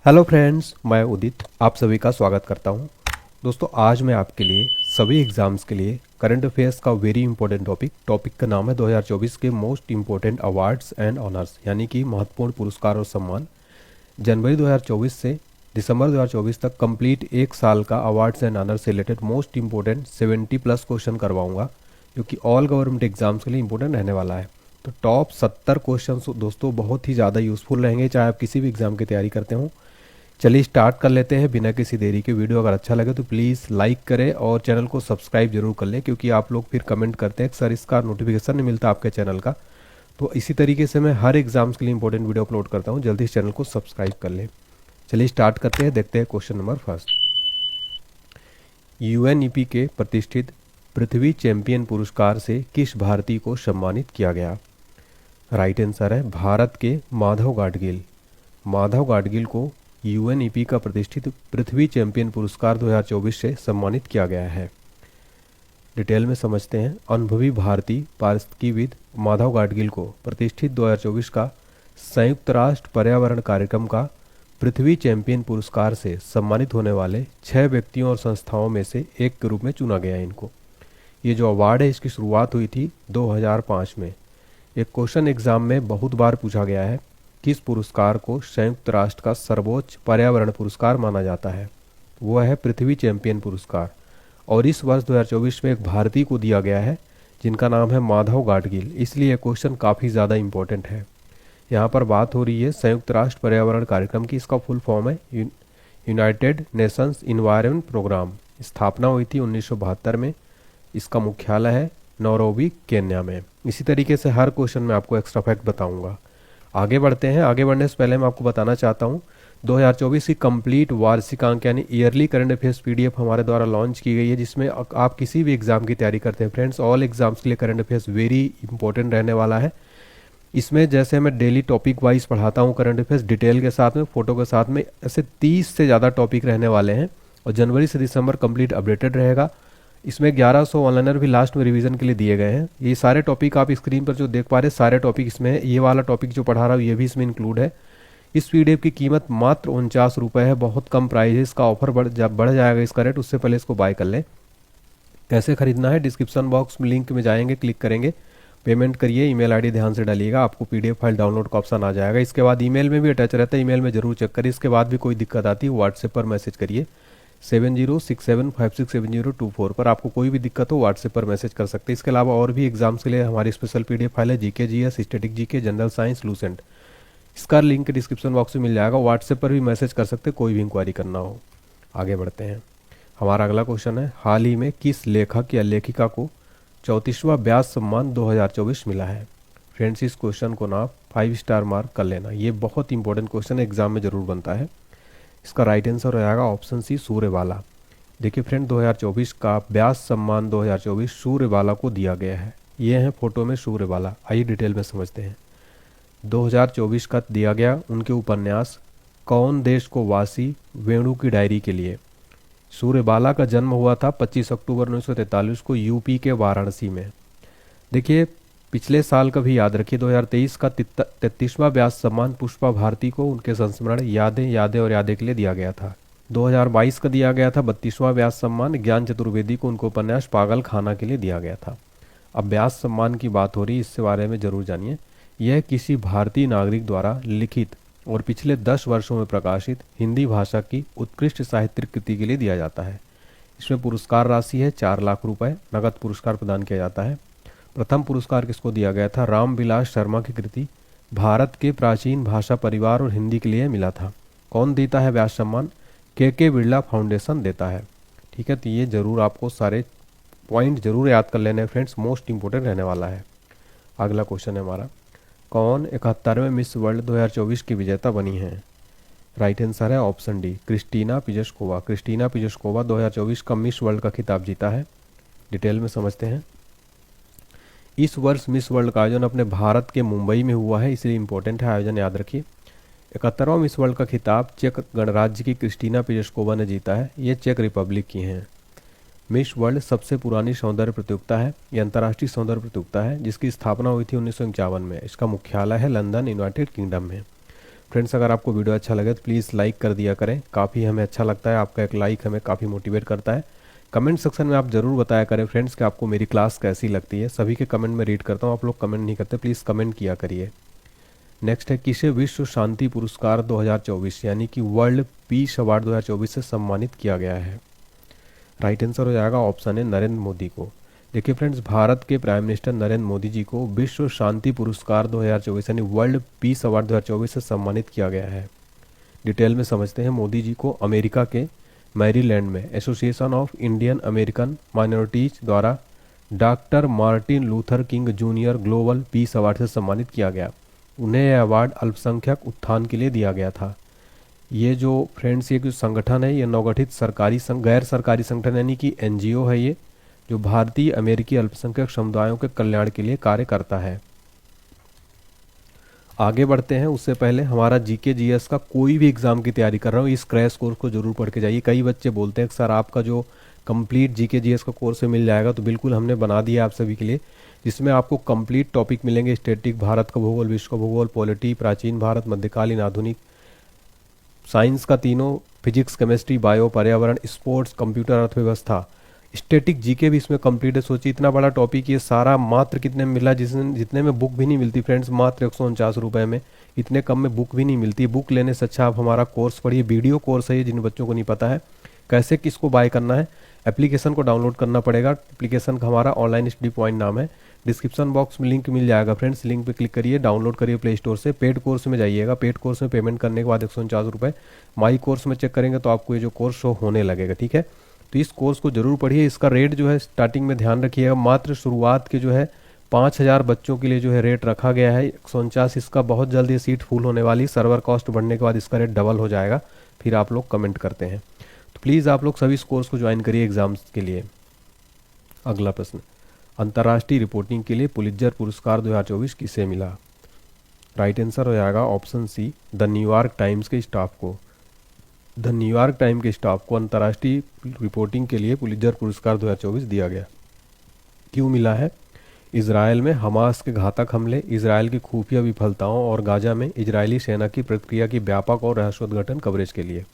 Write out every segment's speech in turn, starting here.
Hello friends, मैं उदित आप सभी का स्वागत करता हूं। दोस्तों, आज मैं आपके लिए सभी एग्ज़ाम्स के लिए करंट अफेयर्स का वेरी इंपॉर्टेंट टॉपिक का नाम है 2024 के most important awards and honours, यानी कि महत्वपूर्ण पुरस्कार और सम्मान। जनवरी 2024 से दिसंबर 2024 तक कंप्लीट एक साल का अवार्ड्स एंड ऑनर्स से रिलेटेड मोस्ट इंपॉर्टेंट 70+ क्वेश्चन करवाऊंगा, जो कि ऑल गवर्नमेंट एग्जाम्स के लिए इंपॉर्टेंट रहने वाला है। तो टॉप 70 क्वेश्चन दोस्तों बहुत ही ज़्यादा यूजफुल रहेंगे, चाहे आप किसी भी एग्ज़ाम की तैयारी करते हो। चलिए स्टार्ट कर लेते हैं बिना किसी देरी के। वीडियो अगर अच्छा लगे तो प्लीज़ लाइक करें और चैनल को सब्सक्राइब जरूर कर लें, क्योंकि आप लोग फिर कमेंट करते हैं सर इसका नोटिफिकेशन नहीं मिलता आपके चैनल का। तो इसी तरीके से मैं हर एग्जाम्स के लिए इंपॉर्टेंट वीडियो अपलोड करता हूँ, जल्दी इस चैनल को सब्सक्राइब कर लें। चलिए स्टार्ट करते हैं, देखते हैं क्वेश्चन नंबर फर्स्ट। यूएनईपी के प्रतिष्ठित पृथ्वी चैंपियन पुरस्कार से किस भारतीय को सम्मानित किया गया? राइट आंसर है भारत के माधव गाडगिल। माधव गाडगिल को यूएनईपी का प्रतिष्ठित पृथ्वी चैंपियन पुरस्कार 2024 से सम्मानित किया गया है। डिटेल में समझते हैं। अनुभवी भारतीय पारिस्थितिकीविद माधव गाडगिल को प्रतिष्ठित 2024 का संयुक्त राष्ट्र पर्यावरण कार्यक्रम का पृथ्वी चैंपियन पुरस्कार से सम्मानित होने वाले 6 व्यक्तियों और संस्थाओं में से एक के रूप में चुना गया है इनको। ये जो अवार्ड है इसकी शुरुआत हुई थी 2005 में। एक क्वेश्चन एग्जाम में बहुत बार पूछा गया है, किस पुरस्कार को संयुक्त राष्ट्र का सर्वोच्च पर्यावरण पुरस्कार माना जाता है? वो है पृथ्वी चैंपियन पुरस्कार, और इस वर्ष 2024 में एक भारतीय को दिया गया है जिनका नाम है माधव गाडगिल, इसलिए यह क्वेश्चन काफ़ी ज़्यादा इंपॉर्टेंट है। यहाँ पर बात हो रही है संयुक्त राष्ट्र पर्यावरण कार्यक्रम की। इसका फुल फॉर्म है यूनाइटेड नेशंस इन्वायरमेंट प्रोग्राम। स्थापना हुई थी 1972 में। इसका मुख्यालय है नैरोबी, केन्या में। इसी तरीके से हर क्वेश्चन में आपको एक्स्ट्रा फैक्ट बताऊंगा। आगे बढ़ते हैं। आगे बढ़ने से पहले मैं आपको बताना चाहता हूँ 2024 की कंप्लीट वार्षिकांक यानी ईयरली करंट अफेयर्स पीडीएफ हमारे द्वारा लॉन्च की गई है, जिसमें आप किसी भी एग्जाम की तैयारी करते हैं फ्रेंड्स, ऑल एग्जाम्स के लिए करंट अफेयर्स वेरी इंपॉर्टेंट रहने वाला है। इसमें जैसे मैं डेली टॉपिक वाइज पढ़ाता हूँ करंट अफेयर्स डिटेल के साथ में, फोटो के साथ में, ऐसे 30 से ज़्यादा टॉपिक रहने वाले हैं, और जनवरी से दिसंबर कंप्लीट अपडेटेड रहेगा। इसमें 1100 ऑनलाइनर भी लास्ट में रिवीजन के लिए दिए गए हैं। ये सारे टॉपिक आप स्क्रीन पर जो देख पा रहे हैं सारे टॉपिक इसमें है। ये वाला टॉपिक जो पढ़ा रहा हूँ ये भी इसमें इंक्लूड है। इस पीडीएफ की कीमत मात्र 49 रुपये है, बहुत कम प्राइस है। इसका ऑफर बढ़ जाएगा इसका रेट, उससे पहले इसको बाय कर लें। कैसे खरीदना है? डिस्क्रिप्शन बॉक्स में लिंक में जाएंगे, क्लिक करेंगे, पेमेंट करिए, ईमेल आईडी ध्यान से डालिएगा, आपको पीडीएफ फाइल डाउनलोड का ऑप्शन आ जाएगा। इसके बाद ईमेल में भी अटैच रहता है, ईमेल में जरूर चेक करिए। इसके बाद भी कोई दिक्कत आती है व्हाट्सएप पर मैसेज करिए 7067567024 पर। आपको कोई भी दिक्कत हो व्हाट्सएप पर मैसेज कर सकते हैं। इसके अलावा और भी एग्जाम्स के लिए हमारी स्पेशल पीडीएफ फाइल है GK GS, static GK, general science, Lucent. इसका लिंक डिस्क्रिप्शन बॉक्स में मिल जाएगा। व्हाट्सएप पर भी मैसेज कर सकते हैं कोई भी इंक्वायरी करना हो। आगे बढ़ते हैं। हमारा अगला क्वेश्चन है, हाल ही में किस लेखक या लेखिका को 34वां व्यास सम्मान 2024 मिला है? फ्रेंड्स, इस क्वेश्चन को ना 5 स्टार मार्क कर लेना, ये बहुत इंपॉर्टेंट क्वेश्चन एग्जाम में जरूर बनता है। इसका राइट आंसर हो जाएगा ऑप्शन सी, सूर्यबाला। देखिए फ्रेंड, 2024 का व्यास सम्मान 2024 सूर्यबाला को दिया गया है। ये हैं फोटो में सूर्यबाला। आइए डिटेल में समझते हैं। 2024 का दिया गया उनके उपन्यास कौन देश को वासी, वेणु की डायरी के लिए। सूर्यबाला का जन्म हुआ था 25 अक्टूबर 1943 को यूपी के वाराणसी में। देखिए पिछले साल का भी याद रखिए, 2023 का 33वां व्यास सम्मान पुष्पा भारती को उनके संस्मरण यादें यादें और यादें के लिए दिया गया था। 2022 का दिया गया था 32वां व्यास सम्मान ज्ञान चतुर्वेदी को उनको उपन्यास पागल खाना के लिए दिया गया था। अब व्यास सम्मान की बात हो रही है, इसके बारे में जरूर जानिए। यह किसी भारतीय नागरिक द्वारा लिखित और पिछले 10 वर्षों में प्रकाशित हिंदी भाषा की उत्कृष्ट साहित्यिक कृति के लिए दिया जाता है। इसमें पुरस्कार राशि है 4 लाख रुपए, नगद पुरस्कार प्रदान किया जाता है। प्रथम पुरस्कार किसको दिया गया था? रामविलास शर्मा की कृति भारत के प्राचीन भाषा परिवार और हिंदी के लिए मिला था। कौन देता है व्यास सम्मान? के बिरला फाउंडेशन देता है। ठीक है, तो ये जरूर आपको सारे पॉइंट जरूर याद कर लेने फ्रेंड्स, मोस्ट इंपोर्टेंट रहने वाला है। अगला क्वेश्चन है हमारा, कौन 71वें मिस वर्ल्ड 2024 की विजेता बनी है? राइट आंसर है ऑप्शन डी, क्रिस्टीना पिजस्कोवा। क्रिस्टीना पिजस्कोवा 2024 का मिस वर्ल्ड का खिताब जीता है। डिटेल में समझते हैं। इस वर्ष मिस वर्ल्ड का आयोजन अपने भारत के मुंबई में हुआ है, इसलिए इंपॉर्टेंट है आयोजन, याद रखिए। 71वां मिस वर्ल्ड का खिताब चेक गणराज्य की क्रिस्टीना पिजस्कोवा ने जीता है। ये चेक रिपब्लिक की हैं। मिस वर्ल्ड सबसे पुरानी सौंदर्य प्रतियोगिता है, यह अंतर्राष्ट्रीय सौंदर्य प्रतियोगिता है जिसकी स्थापना हुई थी 1951 में। इसका मुख्यालय है लंदन, यूनाइटेड किंगडम में। फ्रेंड्स, अगर आपको वीडियो अच्छा लगे तो प्लीज़ लाइक कर दिया करें, काफ़ी हमें अच्छा लगता है, आपका एक लाइक हमें काफ़ी मोटिवेट करता है। कमेंट सेक्शन में आप ज़रूर बताया करें फ्रेंड्स कि आपको मेरी क्लास कैसी लगती है। सभी के कमेंट में रीड करता हूँ, आप लोग कमेंट नहीं करते, प्लीज़ कमेंट किया करिए। नेक्स्ट है, किसे विश्व शांति पुरस्कार 2024 यानी कि वर्ल्ड पीस अवार्ड 2024 से सम्मानित किया गया है? राइट आंसर हो जाएगा ऑप्शन है नरेंद्र मोदी को। देखिए फ्रेंड्स, भारत के प्राइम मिनिस्टर नरेंद्र मोदी जी को विश्व शांति पुरस्कार 2024 यानी वर्ल्ड पीस अवार्ड 2024 से सम्मानित किया गया है। डिटेल में समझते हैं। मोदी जी को अमेरिका के मैरीलैंड में association of Indian American minorities द्वारा doctor Martin Luther King junior global peace award से सम्मानित किया गया। उन्हें यह अवार्ड अल्पसंख्यक उत्थान के लिए दिया गया था। ये जो फ्रेंड्स, ये जो संगठन है, ये नवगठित गैर सरकारी संगठन यानी कि एनजीओ है, ये जो भारतीय अमेरिकी अल्पसंख्यक समुदायों के कल्याण के लिए कार्य करता है। आगे बढ़ते हैं, उससे पहले हमारा जीके जीएस का कोई भी एग्जाम की तैयारी कर रहा हूँ, इस क्रैश कोर्स को जरूर पढ़ के जाइए। कई बच्चे बोलते हैं कि सर आपका जो कंप्लीट जीके जीएस का कोर्स मिल जाएगा, तो बिल्कुल हमने बना दिया आप सभी के लिए, जिसमें आपको कंप्लीट टॉपिक मिलेंगे। स्टैटिक, भारत का भूगोल, विश्व का भूगोल, पॉलिटी, प्राचीन भारत, मध्यकालीन, आधुनिक, साइंस का तीनों, फिजिक्स, केमिस्ट्री, बायो, पर्यावरण, स्पोर्ट्स, कंप्यूटर, अर्थव्यवस्था, स्टैटिक जीके भी इसमें कंप्लीट है। सोचिए इतना बड़ा टॉपिक, ये सारा मात्र कितने में मिला, जितने में बुक भी नहीं मिलती फ्रेंड्स, मात्र 149 रुपये में। इतने कम में बुक भी नहीं मिलती। बुक लेने से अच्छा आप हमारा कोर्स पढ़िए। वीडियो कोर्स है ये, जिन बच्चों को नहीं पता है कैसे किसको बाय करना है, एप्लीकेशन को डाउनलोड करना पड़ेगा। एप्लीकेशन का हमारा ऑनलाइन स्टडी पॉइंट नाम है। डिस्क्रिप्शन बॉक्स में लिंक मिल जाएगा फ्रेंड्स, लिंक पे क्लिक करिए, डाउनलोड करिए प्ले स्टोर से। पेड कोर्स में जाइएगा, पेड कोर्स में पेमेंट करने के बाद 149 रुपये। माई कोर्स में चेक करेंगे तो आपको ये जो कोर्स शो होने लगेगा, ठीक है। तो इस कोर्स को जरूर पढ़िए। इसका रेट जो है स्टार्टिंग में ध्यान रखिएगा, मात्र शुरुआत के जो है 5000 बच्चों के लिए जो है रेट रखा गया है 149। इसका बहुत जल्द ये सीट फुल होने वाली, सर्वर कॉस्ट बढ़ने के बाद इसका रेट डबल हो जाएगा, फिर आप लोग कमेंट करते हैं। तो प्लीज़ आप लोग सभी इस कोर्स को ज्वाइन करिए एग्जाम्स के लिए। अगला प्रश्न, अंतर्राष्ट्रीय रिपोर्टिंग के लिए पुलित्जर पुरस्कार 2024 किसे मिला? राइट आंसर हो जाएगा option C, the New York Times के स्टाफ को। द न्यूयॉर्क टाइम के स्टाफ को अंतर्राष्ट्रीय रिपोर्टिंग के लिए पुलित्जर पुरस्कार 2024 दिया गया। क्यों मिला है? इजराइल में हमास के घातक हमले, इजराइल की खुफिया विफलताओं और गाजा में इजरायली सेना की प्रतिक्रिया की व्यापक और रहस्योद्घाटन कवरेज के लिए।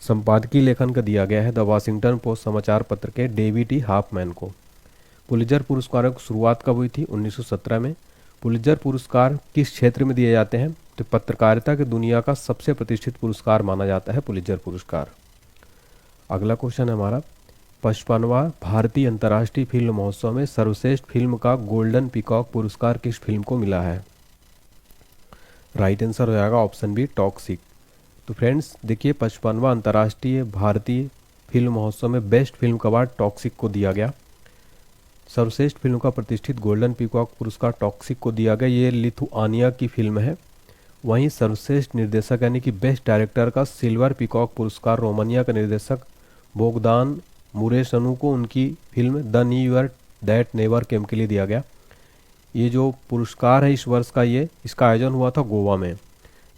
संपादकीय लेखन का दिया गया है द वाशिंगटन पोस्ट समाचार पत्र के डेविड टी हाफमैन को। पुलित्जर पुरस्कारों की शुरुआत कब हुई थी? 1917 में। पुलित्जर पुरस्कार किस क्षेत्र में दिए जाते हैं? तो पत्रकारिता के दुनिया का सबसे प्रतिष्ठित पुरस्कार माना जाता है पुलित्जर पुरस्कार। अगला क्वेश्चन है हमारा, 55वां भारतीय अंतर्राष्ट्रीय फिल्म महोत्सव में सर्वश्रेष्ठ फिल्म का गोल्डन पीकॉक पुरस्कार किस फिल्म को मिला है? राइट आंसर हो जाएगा ऑप्शन बी, टॉक्सिक। तो फ्रेंड्स देखिए, 55वां अंतर्राष्ट्रीय भारतीय फिल्म महोत्सव में बेस्ट फिल्म का अवार्ड टॉक्सिक को दिया गया। सर्वश्रेष्ठ फिल्म का प्रतिष्ठित गोल्डन पीकॉक पुरस्कार टॉक्सिक को दिया गया। ये लिथुआनिया की फिल्म है। वहीं सर्वश्रेष्ठ निर्देशक यानी कि बेस्ट डायरेक्टर का सिल्वर पीकॉक पुरस्कार रोमानिया का निर्देशक बोगदान मुरेशनु को उनकी film the new year that never came के लिए दिया गया। ये जो पुरस्कार है इस वर्ष का, इसका आयोजन हुआ था गोवा में।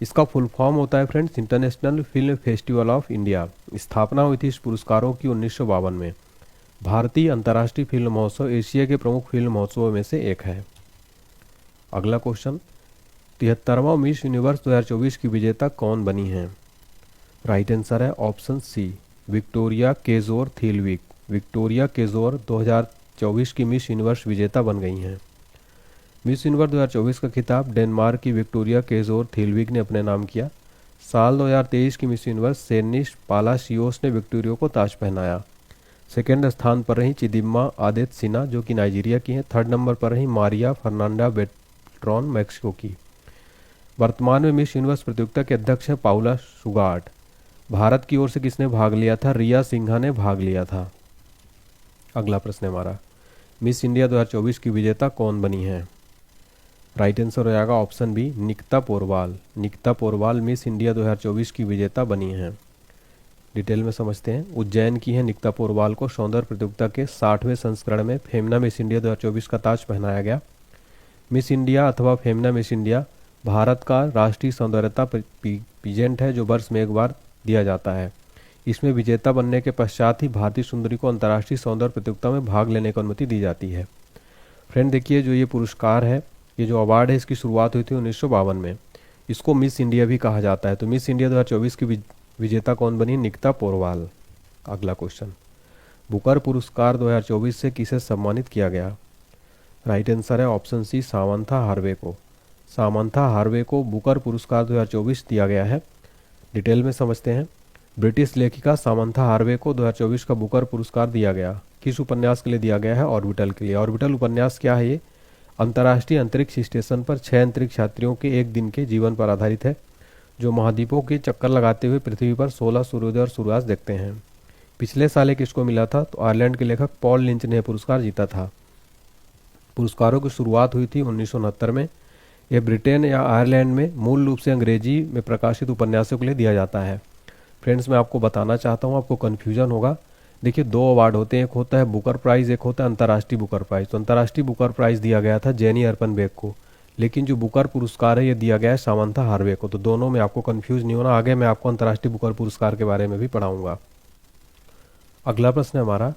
इसका फुल फॉर्म होता है friends international film festival of India. स्थापना हुई थी इस पुरस्कारों की 1952 में। भारतीय अंतर्राष्ट्रीय फिल्म महोत्सव एशिया के प्रमुख फिल्म महोत्सवों में से एक है। अगला क्वेश्चन, 73वां मिस यूनिवर्स 2024 की विजेता कौन बनी है? राइट आंसर है ऑप्शन सी, विक्टोरिया केजोर थिलविक। विक्टोरिया केजोर 2024 की मिस यूनिवर्स विजेता बन गई हैं। मिस यूनिवर्स 2024 का खिताब डेनमार्क की विक्टोरिया केजोर थिलविक ने अपने नाम किया। साल 2023 की मिस यूनिवर्स सेनिश पालासियोस ने विक्टोरिया को ताज पहनाया। सेकेंड स्थान पर रही चिदिम्मा आदित सिन्हा जो कि नाइजीरिया की हैं। थर्ड नंबर पर रही मारिया फर्नांडा बेट्रॉन मैक्सिको की। वर्तमान में मिस यूनिवर्स प्रतियोगिता के अध्यक्ष हैं पाउला सुगाट। भारत की ओर से किसने भाग लिया था? रिया सिन्हा ने भाग लिया था। अगला प्रश्न है हमारा, मिस इंडिया 2024 की विजेता कौन बनी है? राइट आंसर हो जाएगा option B, Nikita Porwal. Nikita Porwal miss India 2024 की विजेता बनी हैं। डिटेल में समझते हैं। उज्जैन की है निकिता पोरवाल को सौंदर्य प्रतियोगिता के 60वें संस्करण में फेमना मिस इंडिया 2024 का ताज पहनाया गया। मिस इंडिया अथवा फेमना मिस इंडिया भारत का राष्ट्रीय सौंदर्यता पीजेंट है जो वर्ष में एक बार दिया जाता है। इसमें विजेता बनने के पश्चात ही भारतीय सुंदरी को अंतर्राष्ट्रीय सौंदर्य प्रतियोगिता में भाग लेने की अनुमति दी जाती है। फ्रेंड देखिए, जो ये पुरस्कार है, ये जो अवार्ड है, इसकी शुरुआत हुई थी 1952 में। इसको मिस इंडिया भी कहा जाता है। तो मिस इंडिया 2024 की विजेता कौन बनी? निकिता पोरवाल। अगला क्वेश्चन, बुकर पुरस्कार 2024 से किसे सम्मानित किया गया? राइट आंसर है ऑप्शन सी, सामंथा हार्वे को। सामंथा हार्वे को बुकर पुरस्कार 2024 दिया गया है। डिटेल में समझते हैं। ब्रिटिश लेखिका सामंथा हार्वे को 2024 का बुकर पुरस्कार दिया गया। किस उपन्यास के लिए दिया गया है? ऑर्बिटल के लिए। ऑर्बिटल उपन्यास क्या है? ये अंतर्राष्ट्रीय अंतरिक्ष स्टेशन पर 6 अंतरिक्ष यात्रियों के एक दिन के जीवन पर आधारित है, जो महाद्वीपों के चक्कर लगाते हुए पृथ्वी पर 16 सूर्योदय और सूर्यास्त देखते हैं। पिछले साल ये किसको मिला था? तो आयरलैंड के लेखक पॉल लिंच ने पुरस्कार जीता था। पुरस्कारों की शुरुआत हुई थी 1969 में। यह ब्रिटेन या आयरलैंड में मूल रूप से अंग्रेजी में प्रकाशित उपन्यासों के लिए दिया जाता है। फ्रेंड्स, मैं आपको बताना चाहता हूँ, आपको कन्फ्यूजन होगा। देखिए, 2 अवार्ड होते हैं, एक होता है बुकर प्राइज़, एक होता है अंतर्राष्ट्रीय बुकर प्राइज़। तो अंतर्राष्ट्रीय बुकर प्राइज़ दिया गया था जेनी अर्पनबेक को, लेकिन जो बुकर पुरस्कार है ये दिया गया है सामंथा हार्वे को। तो दोनों में आपको कन्फ्यूज नहीं होना। आगे मैं आपको अंतर्राष्ट्रीय बुकर पुरस्कार के बारे में भी पढ़ाऊंगा। अगला प्रश्न है हमारा,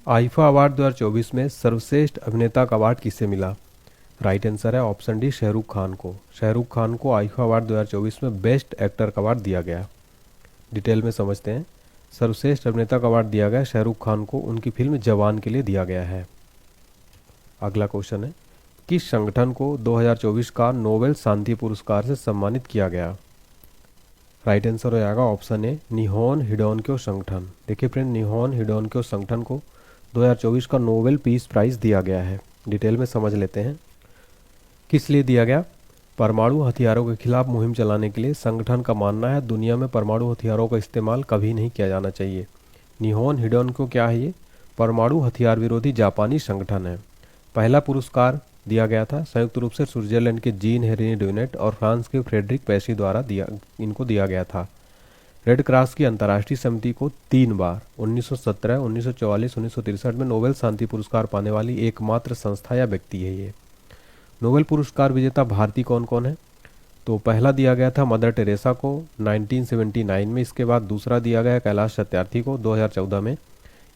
आईफा अवार्ड 2024 में सर्वश्रेष्ठ अभिनेता का अवार्ड किसे मिला? राइट आंसर है ऑप्शन डी, शाहरुख खान को। शाहरुख खान को आईफा अवार्ड 2024 में बेस्ट एक्टर का अवार्ड दिया गया। डिटेल में समझते हैं। सर्वश्रेष्ठ अभिनेता का अवार्ड दिया गया शाहरुख खान को, उनकी फिल्म जवान के लिए दिया गया है। अगला क्वेश्चन है, किस संगठन को 2024 का नोबेल शांति पुरस्कार से सम्मानित किया गया? राइट आंसर हो जाएगा ऑप्शन ए, निहोन हिडोनक्यो संगठन। देखिए फ्रेंड, निहोन हिडोनक्यो संगठन को 2024 का नोबेल पीस प्राइज़ दिया गया है। डिटेल में समझ लेते हैं। किस लिए दिया गया? परमाणु हथियारों के खिलाफ मुहिम चलाने के लिए। संगठन का मानना है दुनिया में परमाणु हथियारों का इस्तेमाल कभी नहीं किया जाना चाहिए। निहोन हिडोनक्यो क्या है? ये परमाणु हथियार विरोधी जापानी संगठन है। पहला पुरस्कार दिया गया था संयुक्त रूप से स्विट्जरलैंड के जीन हेनरी ड्यूनेट और फ्रांस के फ्रेडरिक पेशी द्वारा इनको दिया गया था। रेड क्रॉस की अंतर्राष्ट्रीय समिति को 3 बार 1917, 1944, 1963 में नोबेल शांति पुरस्कार पाने वाली एकमात्र संस्था या व्यक्ति है ये। नोबेल पुरस्कार विजेता भारतीय कौन कौन है? तो पहला दिया गया था मदर टेरेसा को 1979 में। इसके बाद दूसरा दिया गया कैलाश सत्यार्थी को 2014 में।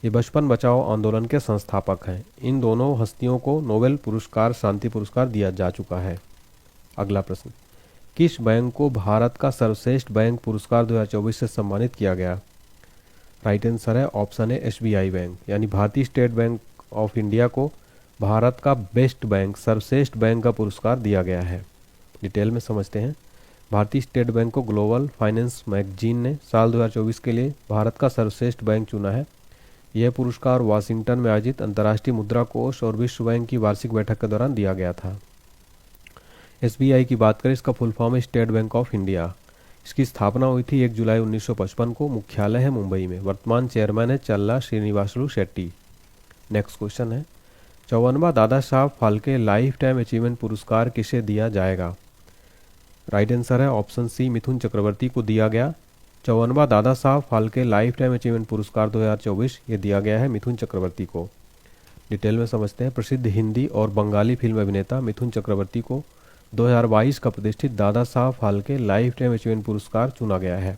ये बचपन बचाओ आंदोलन के संस्थापक हैं। इन दोनों हस्तियों को नोबेल पुरस्कार शांति पुरस्कार दिया जा चुका है। अगला प्रश्न, किस बैंक को भारत का सर्वश्रेष्ठ बैंक पुरस्कार 2024 से सम्मानित किया गया? राइट आंसर है ऑप्शन ए, SBI बैंक, यानी भारतीय स्टेट बैंक ऑफ इंडिया को भारत का बेस्ट बैंक, सर्वश्रेष्ठ बैंक का पुरस्कार दिया गया है। डिटेल में समझते हैं। भारतीय स्टेट बैंक को ग्लोबल फाइनेंस मैगजीन ने साल 2024 के लिए भारत का सर्वश्रेष्ठ बैंक चुना है। यह पुरस्कार वाशिंगटन में आयोजित अंतर्राष्ट्रीय मुद्रा कोष और विश्व बैंक की वार्षिक बैठक के दौरान दिया गया था। SBI की बात करें, इसका फुल फॉर्म है स्टेट बैंक ऑफ इंडिया। इसकी स्थापना हुई थी 1 जुलाई 1955 को। मुख्यालय है मुंबई में। वर्तमान चेयरमैन है चल्ला श्रीनिवासलू शेट्टी। नेक्स्ट क्वेश्चन है, 54वां Dada Saheb Phalke life time achievement पुरस्कार किसे दिया जाएगा? राइट आंसर है ऑप्शन सी, मिथुन चक्रवर्ती को दिया गया। 54वां Dada Saheb Phalke life time achievement पुरस्कार 2024 ये दिया गया है मिथुन चक्रवर्ती को। डिटेल में समझते हैं। प्रसिद्ध हिंदी और बंगाली फिल्म अभिनेता मिथुन चक्रवर्ती को 2022 का प्रतिष्ठित Dada Saheb Phalke life time achievement पुरस्कार चुना गया है।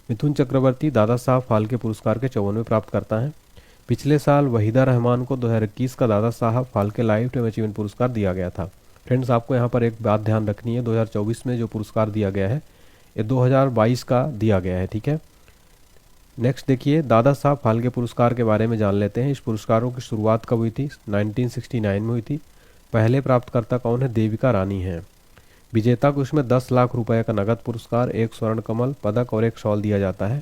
मिथुन चक्रवर्ती दादा साहब फाल्के पुरस्कार के 54वें प्राप्तकर्ता हैं। पिछले साल वहीदा रहमान को 2021 का Dada Saheb Phalke life time achievement पुरस्कार दिया गया था। फ्रेंड्स, आपको यहाँ पर एक बात ध्यान रखनी है, 2024 में जो पुरस्कार दिया गया है ये 2022 का दिया गया है, ठीक है। नेक्स्ट देखिए, दादा साहब फाल्के पुरस्कार के बारे में जान लेते हैं। इस पुरस्कारों की शुरुआत कब हुई थी? 1969 में हुई थी। पहले प्राप्तकर्ता कौन है? देविका रानी हैं। विजेता को इसमें 10 लाख रुपए का नगद पुरस्कार, 1 स्वर्ण कमल पदक और 1 शॉल दिया जाता है।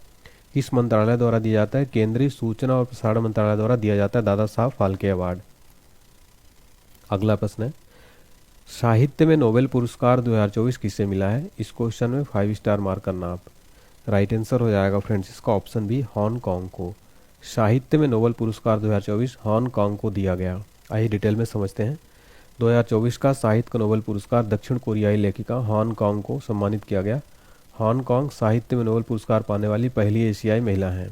किस मंत्रालय द्वारा दिया जाता है? केंद्रीय सूचना और प्रसारण मंत्रालय द्वारा दिया जाता है दादा साहब फाल्के अवार्ड। अगला प्रश्न है, साहित्य में नोबेल पुरस्कार 2024 किसे मिला है? इस क्वेश्चन में 5 स्टार मार्क करना आप। राइट आंसर हो जाएगा फ्रेंड्स इसका ऑप्शन बी, हांगकांग को। साहित्य में नोबेल पुरस्कार 2024 हांगकांग को दिया गया। आइए डिटेल में समझते हैं। 2024 का साहित्य का नोबेल पुरस्कार दक्षिण कोरियाई लेखिका हांगकांग को सम्मानित किया गया। हांगकांग साहित्य में नोबेल पुरस्कार पाने वाली पहली एशियाई महिला हैं।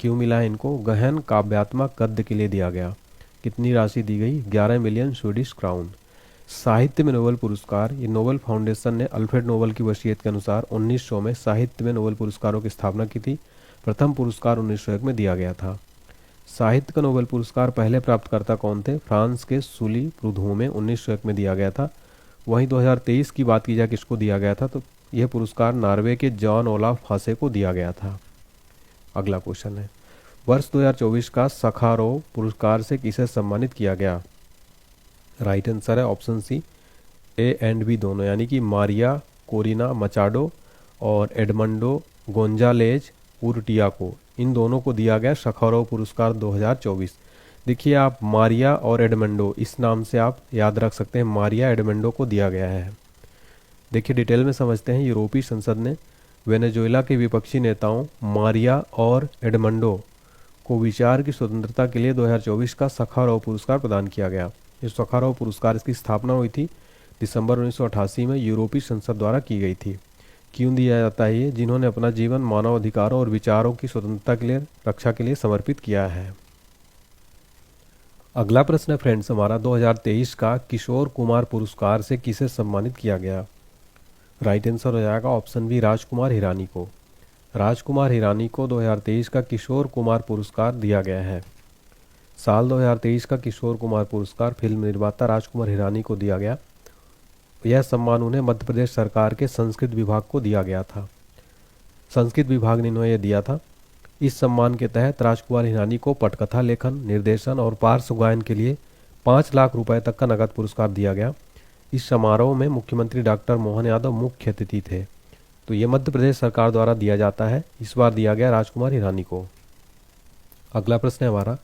क्यों मिला है इनको? गहन काव्यात्मक गद्य के लिए दिया गया। कितनी राशि दी गई? 11 मिलियन स्वीडिश क्राउन। साहित्य में नोबेल पुरस्कार, ये नोबेल फाउंडेशन ने अल्फ्रेड नोबेल की वसीयत के अनुसार 1900 में साहित्य में नोबेल पुरस्कारों की स्थापना की थी। प्रथम पुरस्कार 1901 में दिया गया था। साहित्य का नोबेल पुरस्कार पहले प्राप्तकर्ता कौन थे? फ्रांस के सुली प्रूधों में 1901 में दिया गया था। वहीं 2023 की बात की जाए किसको दिया गया था, तो यह पुरस्कार नॉर्वे के जॉन ओलाफ हासे को दिया गया था। अगला क्वेश्चन है, वर्ष 2024 का सखारोव पुरस्कार से किसे सम्मानित किया गया। राइट आंसर है option C, A and B दोनों, यानी कि मारिया कोरिना मचाडो और एडमंडो गोंजालेज उर्टिया को, इन दोनों को दिया गया सखारोव पुरस्कार 2024। देखिए आप मारिया और एडमंडो इस नाम से आप याद रख सकते हैं, मारिया एडमंडो को दिया गया है। देखिए डिटेल में समझते हैं, यूरोपीय संसद ने वेनेजुएला के विपक्षी नेताओं मारिया और एडमंडो को विचार की स्वतंत्रता के लिए 2024 का सखारोव पुरस्कार प्रदान किया गया। इस सखारोव पुरस्कार इसकी स्थापना हुई थी दिसंबर 1988 में यूरोपीय संसद द्वारा की गई थी। क्यों दिया जाता है ये, जिन्होंने अपना जीवन मानव अधिकारों और विचारों की स्वतंत्रता के लिए रक्षा के लिए समर्पित किया है। अगला प्रश्न है फ्रेंड्स हमारा, 2023 का किशोर कुमार पुरस्कार से किसे सम्मानित किया गया। राइट आंसर हो जाएगा ऑप्शन बी, राजकुमार हिरानी को। राजकुमार हिरानी को 2023 का किशोर कुमार पुरस्कार दिया गया है। साल 2023 का किशोर कुमार पुरस्कार फिल्म निर्माता राजकुमार हिरानी को दिया गया। यह सम्मान उन्हें मध्य प्रदेश सरकार के संस्कृत विभाग को दिया गया था। संस्कृत विभाग ने इन्हें यह दिया था। इस सम्मान के तहत राजकुमार हिरानी को पटकथा लेखन, निर्देशन और पार्श्व गायन के लिए 5 लाख रुपए तक का नकद पुरस्कार दिया गया। इस समारोह में मुख्यमंत्री डॉक्टर मोहन यादव मुख्य अतिथि थे। तो ये मध्य प्रदेश सरकार द्वारा दिया जाता है। इस बार दिया गया राजकुमार हिरानी को। अगला प्रश्न है हमारा,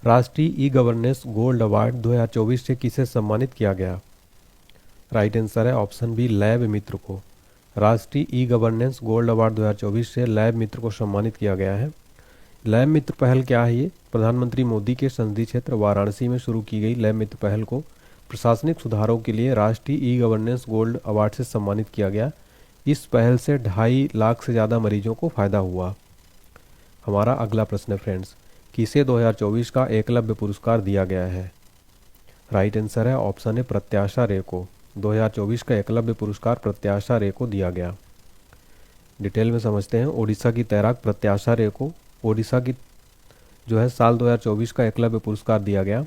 राष्ट्रीय ई गवर्नेंस गोल्ड अवार्ड 2024 से किसे सम्मानित किया गया। राइट आंसर है ऑप्शन बी, लैब मित्र को। राष्ट्रीय ई गवर्नेंस गोल्ड अवार्ड 2024 से लैब मित्र को सम्मानित किया गया है। लैब मित्र पहल क्या है, ये प्रधानमंत्री मोदी के संसदीय क्षेत्र वाराणसी में शुरू की गई लैब मित्र पहल को प्रशासनिक सुधारों के लिए राष्ट्रीय ई गवर्नेंस गोल्ड अवार्ड से सम्मानित किया गया। इस पहल से 2.5 लाख से ज़्यादा मरीजों को फायदा हुआ। हमारा अगला प्रश्न है फ्रेंड्स, किसे 2024 का एकलव्य पुरस्कार दिया गया है। राइट आंसर है ऑप्शन ए, प्रत्याशा रे को। 2024 का एकलव्य पुरस्कार प्रत्याशा रे को दिया गया। डिटेल में समझते हैं, ओडिशा की तैराक प्रत्याशा रे को ओडिशा की जो है साल 2024 का एकलव्य पुरस्कार दिया गया।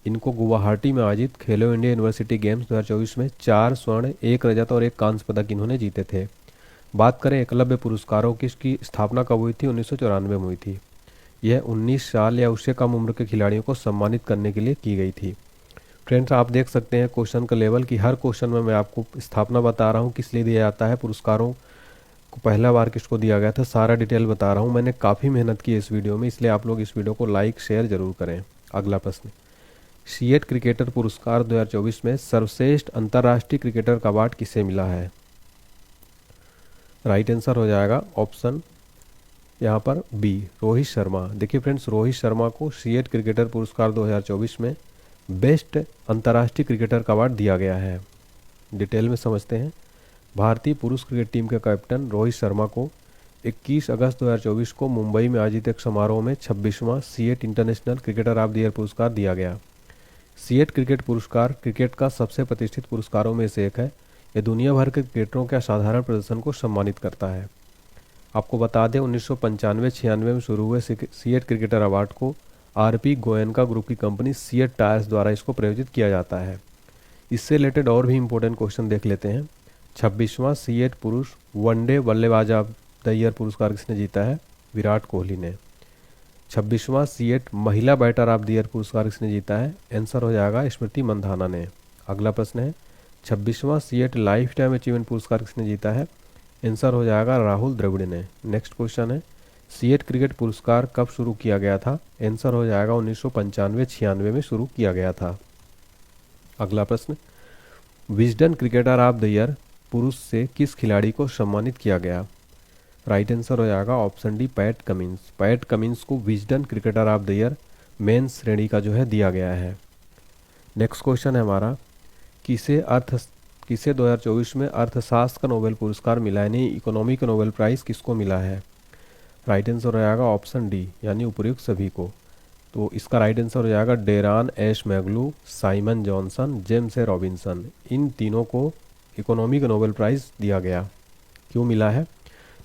इनको गुवाहाटी में आयोजित खेलो इंडिया यूनिवर्सिटी गेम्स 2024 में 4 स्वर्ण, 1 रजत और 1 कांस्य पदक इन्होंने जीते थे। बात करें एकलव्य पुरस्कारों की, इसकी स्थापना कब हुई थी, 1994 में हुई थी। यह 19 साल या उससे कम उम्र के खिलाड़ियों को सम्मानित करने के लिए की गई थी। फ्रेंड्स आप देख सकते हैं क्वेश्चन का लेवल कि हर क्वेश्चन में मैं आपको स्थापना बता रहा हूँ, किस लिए दिया जाता है, पुरस्कारों को पहला बार किसको दिया गया था, सारा डिटेल बता रहा हूँ। मैंने काफ़ी मेहनत की इस वीडियो में, इसलिए आप लोग इस वीडियो को लाइक शेयर जरूर करें। अगला प्रश्न, सीएट क्रिकेटर पुरस्कार 2024 में सर्वश्रेष्ठ अंतर्राष्ट्रीय क्रिकेटर का अवार्ड किसे मिला है। राइट आंसर हो जाएगा ऑप्शन यहाँ पर बी, रोहित शर्मा। देखिए फ्रेंड्स, रोहित शर्मा को सीएट क्रिकेटर पुरस्कार 2024 में बेस्ट अंतर्राष्ट्रीय क्रिकेटर का अवार्ड दिया गया है। डिटेल में समझते हैं, भारतीय पुरुष क्रिकेट टीम के कैप्टन रोहित शर्मा को 21 अगस्त 2024 को मुंबई में आयोजित एक समारोह में 26वां CEAT international cricketer of the year पुरस्कार दिया गया। सीएट क्रिकेट पुरस्कार क्रिकेट का सबसे प्रतिष्ठित पुरस्कारों में से एक है। यह दुनिया भर के क्रिकेटरों के असाधारण प्रदर्शन को सम्मानित करता है। आपको बता दें 1995-96 में शुरू हुए सीएट क्रिकेटर अवार्ड को आरपी गोयनका ग्रुप की कंपनी सीएट टायर्स द्वारा इसको प्रायोजित किया जाता है। इससे रिलेटेड और भी इंपॉर्टेंट क्वेश्चन देख लेते हैं। 26वां सीएट पुरुष वनडे बल्लेबाज ऑफ द ईयर पुरस्कार किसने जीता है, विराट कोहली ने। 26वां सीएट महिला बैटर ऑफ द ईयर पुरस्कार किसने जीता है, आंसर हो जाएगा स्मृति मंधाना ने। अगला प्रश्न है, 26वां सीएट लाइफ टाइम अचीवमेंट पुरस्कार किसने जीता है, आंसर हो जाएगा राहुल द्रविड़ ने। नेक्स्ट क्वेश्चन है, सीएट क्रिकेट पुरस्कार कब शुरू किया गया था, आंसर हो जाएगा 1995-96 में शुरू किया गया था। अगला प्रश्न, Wisden cricketer of the year पुरुष से किस खिलाड़ी को सम्मानित किया गया। राइट आंसर हो जाएगा option D, Pat Cummins. Pat Cummins को Wisden cricketer of the year men's श्रेणी का जो है दिया गया है। नेक्स्ट क्वेश्चन है हमारा, किसे 2024 में अर्थशास्त्र का नोबेल पुरस्कार मिला है, यानी इकोनॉमी का नोबेल प्राइज किसको मिला है। राइट आंसर हो जाएगा ऑप्शन डी, यानी उपयुक्त सभी को। तो इसका राइट आंसर हो जाएगा Daron Acemoglu, Simon Johnson, James A Robinson. इन तीनों को इकोनॉमी का नोबेल प्राइज़ दिया गया। क्यों मिला है,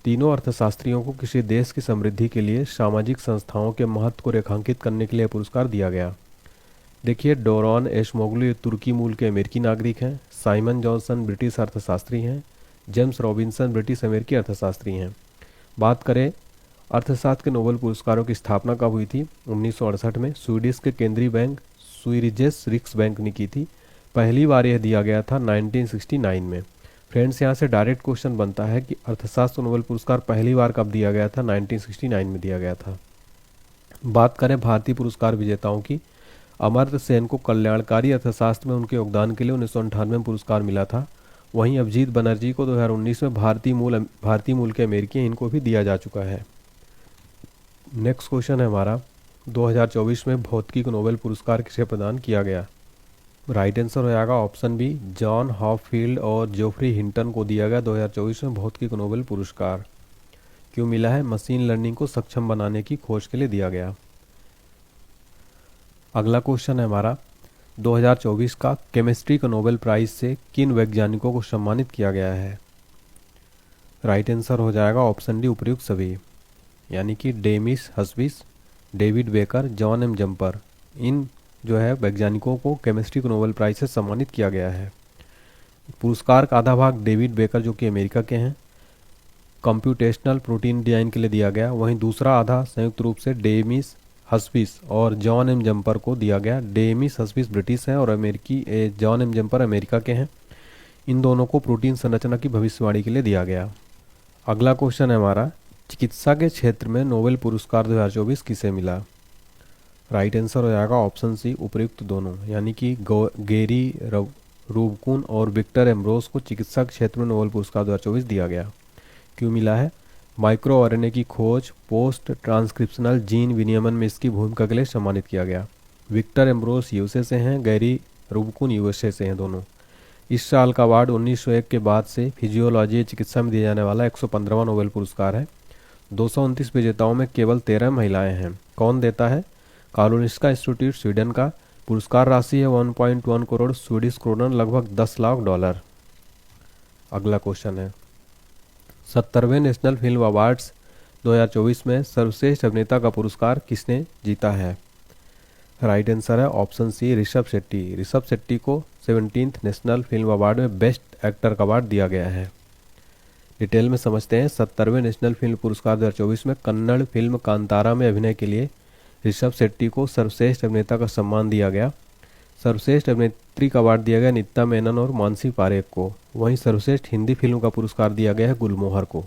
तीनों अर्थशास्त्रियों को किसी देश की समृद्धि के लिए सामाजिक संस्थाओं के महत्व को रेखांकित करने के लिए पुरस्कार दिया गया। देखिए डोरान एशमोगलू तुर्की मूल के अमेरिकी नागरिक हैं। साइमन जॉनसन ब्रिटिश अर्थशास्त्री हैं। जेम्स रॉबिन्सन ब्रिटिश अमेरिकी अर्थशास्त्री हैं। बात करें अर्थशास्त्र के नोबेल पुरस्कारों की स्थापना कब हुई थी? 1968 में स्वीडिश के केंद्रीय बैंक स्वीरिजेस रिक्सबैंक ने की थी। पहली बार यह दिया गया था 1969 में। फ्रेंड्स, यहाँ से डायरेक्ट क्वेश्चन बनता है कि अर्थशास्त्र नोबेल पुरस्कार पहली बार कब दिया गया था? 1969 में दिया गया था। बात करें भारतीय पुरस्कार विजेताओं की, अमर्त्य सेन को कल्याणकारी अर्थशास्त्र में उनके योगदान के लिए 1998 में पुरस्कार मिला था। वहीं अभिजीत बनर्जी को 2019 में भारतीय मूल के अमेरिकी इनको भी दिया जा चुका है। नेक्स्ट क्वेश्चन है हमारा, 2024 में भौतिकी को नोबेल पुरस्कार किसे प्रदान किया गया? राइट आंसर हो जाएगा ऑप्शन बी, जॉन हॉपफील्ड और जोफ्री हिंटन को दिया गया 2024 में भौतिकी को नोबेल पुरस्कार। क्यों मिला है? मशीन लर्निंग को सक्षम बनाने की खोज के लिए दिया गया। अगला क्वेश्चन है हमारा, 2024 का केमिस्ट्री का नोबेल प्राइज से किन वैज्ञानिकों को सम्मानित किया गया है? राइट आंसर हो जाएगा ऑप्शन डी, उपर्युक्त सभी, यानी कि Demis Hassabis, David Baker, John M Jumper, इन जो है वैज्ञानिकों को केमिस्ट्री को नोबेल प्राइज से सम्मानित किया गया है। पुरस्कार का आधा भाग डेविड बेकर जो कि अमेरिका के हैं, कंप्यूटेशनल प्रोटीन डिजाइन के लिए दिया गया। वहीं दूसरा आधा संयुक्त रूप से डेमिस हस्बिस और जॉन एम जम्पर को दिया गया। डेमिस हस्बिस ब्रिटिश हैं और जॉन एम जम्पर अमेरिका के हैं। इन दोनों को प्रोटीन संरचना की भविष्यवाणी के लिए दिया गया। अगला क्वेश्चन है हमारा, चिकित्सा के क्षेत्र में नोबेल पुरस्कार 2024 किसे मिला? राइट आंसर हो जाएगा ऑप्शन सी, उपर्युक्त दोनों, यानी कि गेरी रूबकुन और विक्टर एम्ब्रोस को चिकित्सा के क्षेत्र में नोबेल पुरस्कार 2024 दिया गया। क्यों मिला है? माइक्रो आरएनए की खोज, पोस्ट ट्रांसक्रिप्शनल जीन विनियमन में इसकी भूमिका के लिए सम्मानित किया गया। विक्टर एम्ब्रोस यूएसए से हैं, गैरी रूबकुन यूएसए से हैं दोनों। इस साल का अवार्ड 1901 के बाद से फिजियोलॉजी चिकित्सा में दिया जाने वाला 115वां नोबेल पुरस्कार है। 229 विजेताओं में केवल 13 महिलाएं हैं। कौन देता है? कारोलिंस्का इंस्टीट्यूट स्वीडन का। पुरस्कार राशि है 1.1 करोड़ स्वीडिश क्रोनर, लगभग 10 लाख डॉलर। अगला क्वेश्चन है, 70वें नेशनल फिल्म अवार्ड्स 2024 में सर्वश्रेष्ठ अभिनेता का पुरस्कार किसने जीता है? राइट आंसर है ऑप्शन सी, ऋषभ शेट्टी। ऋषभ शेट्टी को 17th नेशनल फिल्म अवार्ड में बेस्ट एक्टर का अवार्ड दिया गया है। डिटेल में समझते हैं। 70वें नेशनल फिल्म पुरस्कार 2024 में कन्नड़ फिल्म कांतारा में अभिनय के लिए ऋषभ शेट्टी को सर्वश्रेष्ठ अभिनेता का सम्मान दिया गया। सर्वश्रेष्ठ अभिनेत्री का अवार्ड दिया गया नीता मेनन और मानसी पारेख को। वहीं सर्वश्रेष्ठ हिंदी फिल्म का पुरस्कार दिया गया है गुलमोहर को।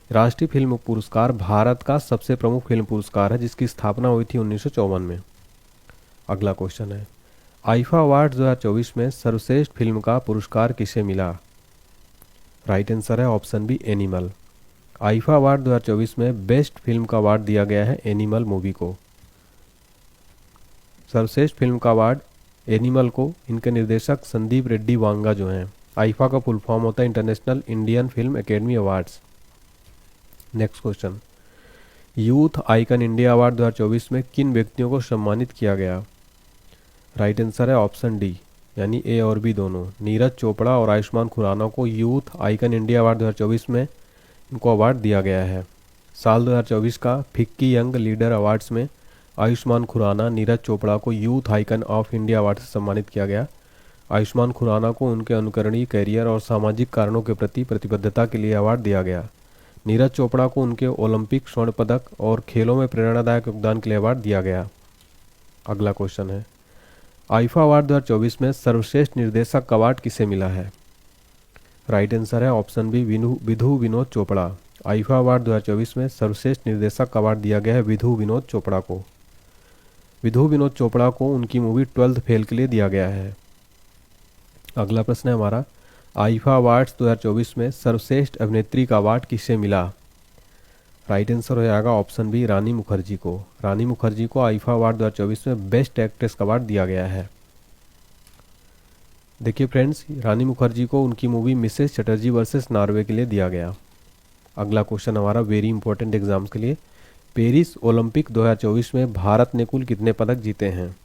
राष्ट्रीय फिल्म पुरस्कार भारत का सबसे प्रमुख फिल्म पुरस्कार है जिसकी स्थापना हुई थी 1954 में। अगला क्वेश्चन है, आईफा अवार्ड 2024 में सर्वश्रेष्ठ फिल्म का पुरस्कार किसे मिला? राइट आंसर है option B, animal. IIFA award 2024 में बेस्ट फिल्म का अवार्ड दिया गया है एनिमल मूवी को। सर्वश्रेष्ठ फिल्म का अवार्ड एनिमल को इनके निर्देशक संदीप रेड्डी वांगा जो हैं। आईफा का फुल फॉर्म होता है international Indian film academy awards. Next question, youth icon India award 2024 में किन व्यक्तियों को सम्मानित किया गया? राइट आंसर है ऑप्शन डी, यानी ए और बी दोनों। नीरज चोपड़ा और आयुष्मान खुराना को यूथ आइकन इंडिया अवार्ड 2024 में इनको अवार्ड दिया गया है। साल 2024 का फिक्की यंग लीडर अवार्ड्स में आयुष्मान खुराना, नीरज चोपड़ा को youth icon of India award से सम्मानित किया गया। आयुष्मान खुराना को उनके अनुकरणीय कैरियर और सामाजिक कारणों के प्रति प्रतिबद्धता के लिए अवार्ड दिया गया। नीरज चोपड़ा को उनके ओलंपिक स्वर्ण पदक और खेलों में प्रेरणादायक योगदान के लिए अवार्ड दिया गया। अगला क्वेश्चन है, आईफा अवार्ड 2024 में सर्वश्रेष्ठ निर्देशक का अवार्ड किसे मिला है? राइट आंसर है option B, Vidhu Vinod Chopra. IIFA award 2024 में सर्वश्रेष्ठ निर्देशक का अवार्ड दिया गया है विधु विनोद चोपड़ा को। विधु विनोद चोपड़ा को उनकी मूवी 12th फेल के लिए दिया गया है। अगला प्रश्न है हमारा, आईफा अवार्ड्स 2024 में सर्वश्रेष्ठ अभिनेत्री का अवार्ड किसे मिला? राइट आंसर हो जाएगा ऑप्शन बी, रानी मुखर्जी को। रानी मुखर्जी को आईफा अवार्ड 2024 में बेस्ट एक्ट्रेस का अवार्ड दिया गया है। देखिए फ्रेंड्स, रानी मुखर्जी को उनकी movie Mrs Chatterjee versus Norway के लिए दिया गया। अगला क्वेश्चन हमारा वेरी इंपॉर्टेंट एग्जाम्स के लिए, पेरिस ओलंपिक 2024 में भारत ने कुल कितने पदक जीते हैं?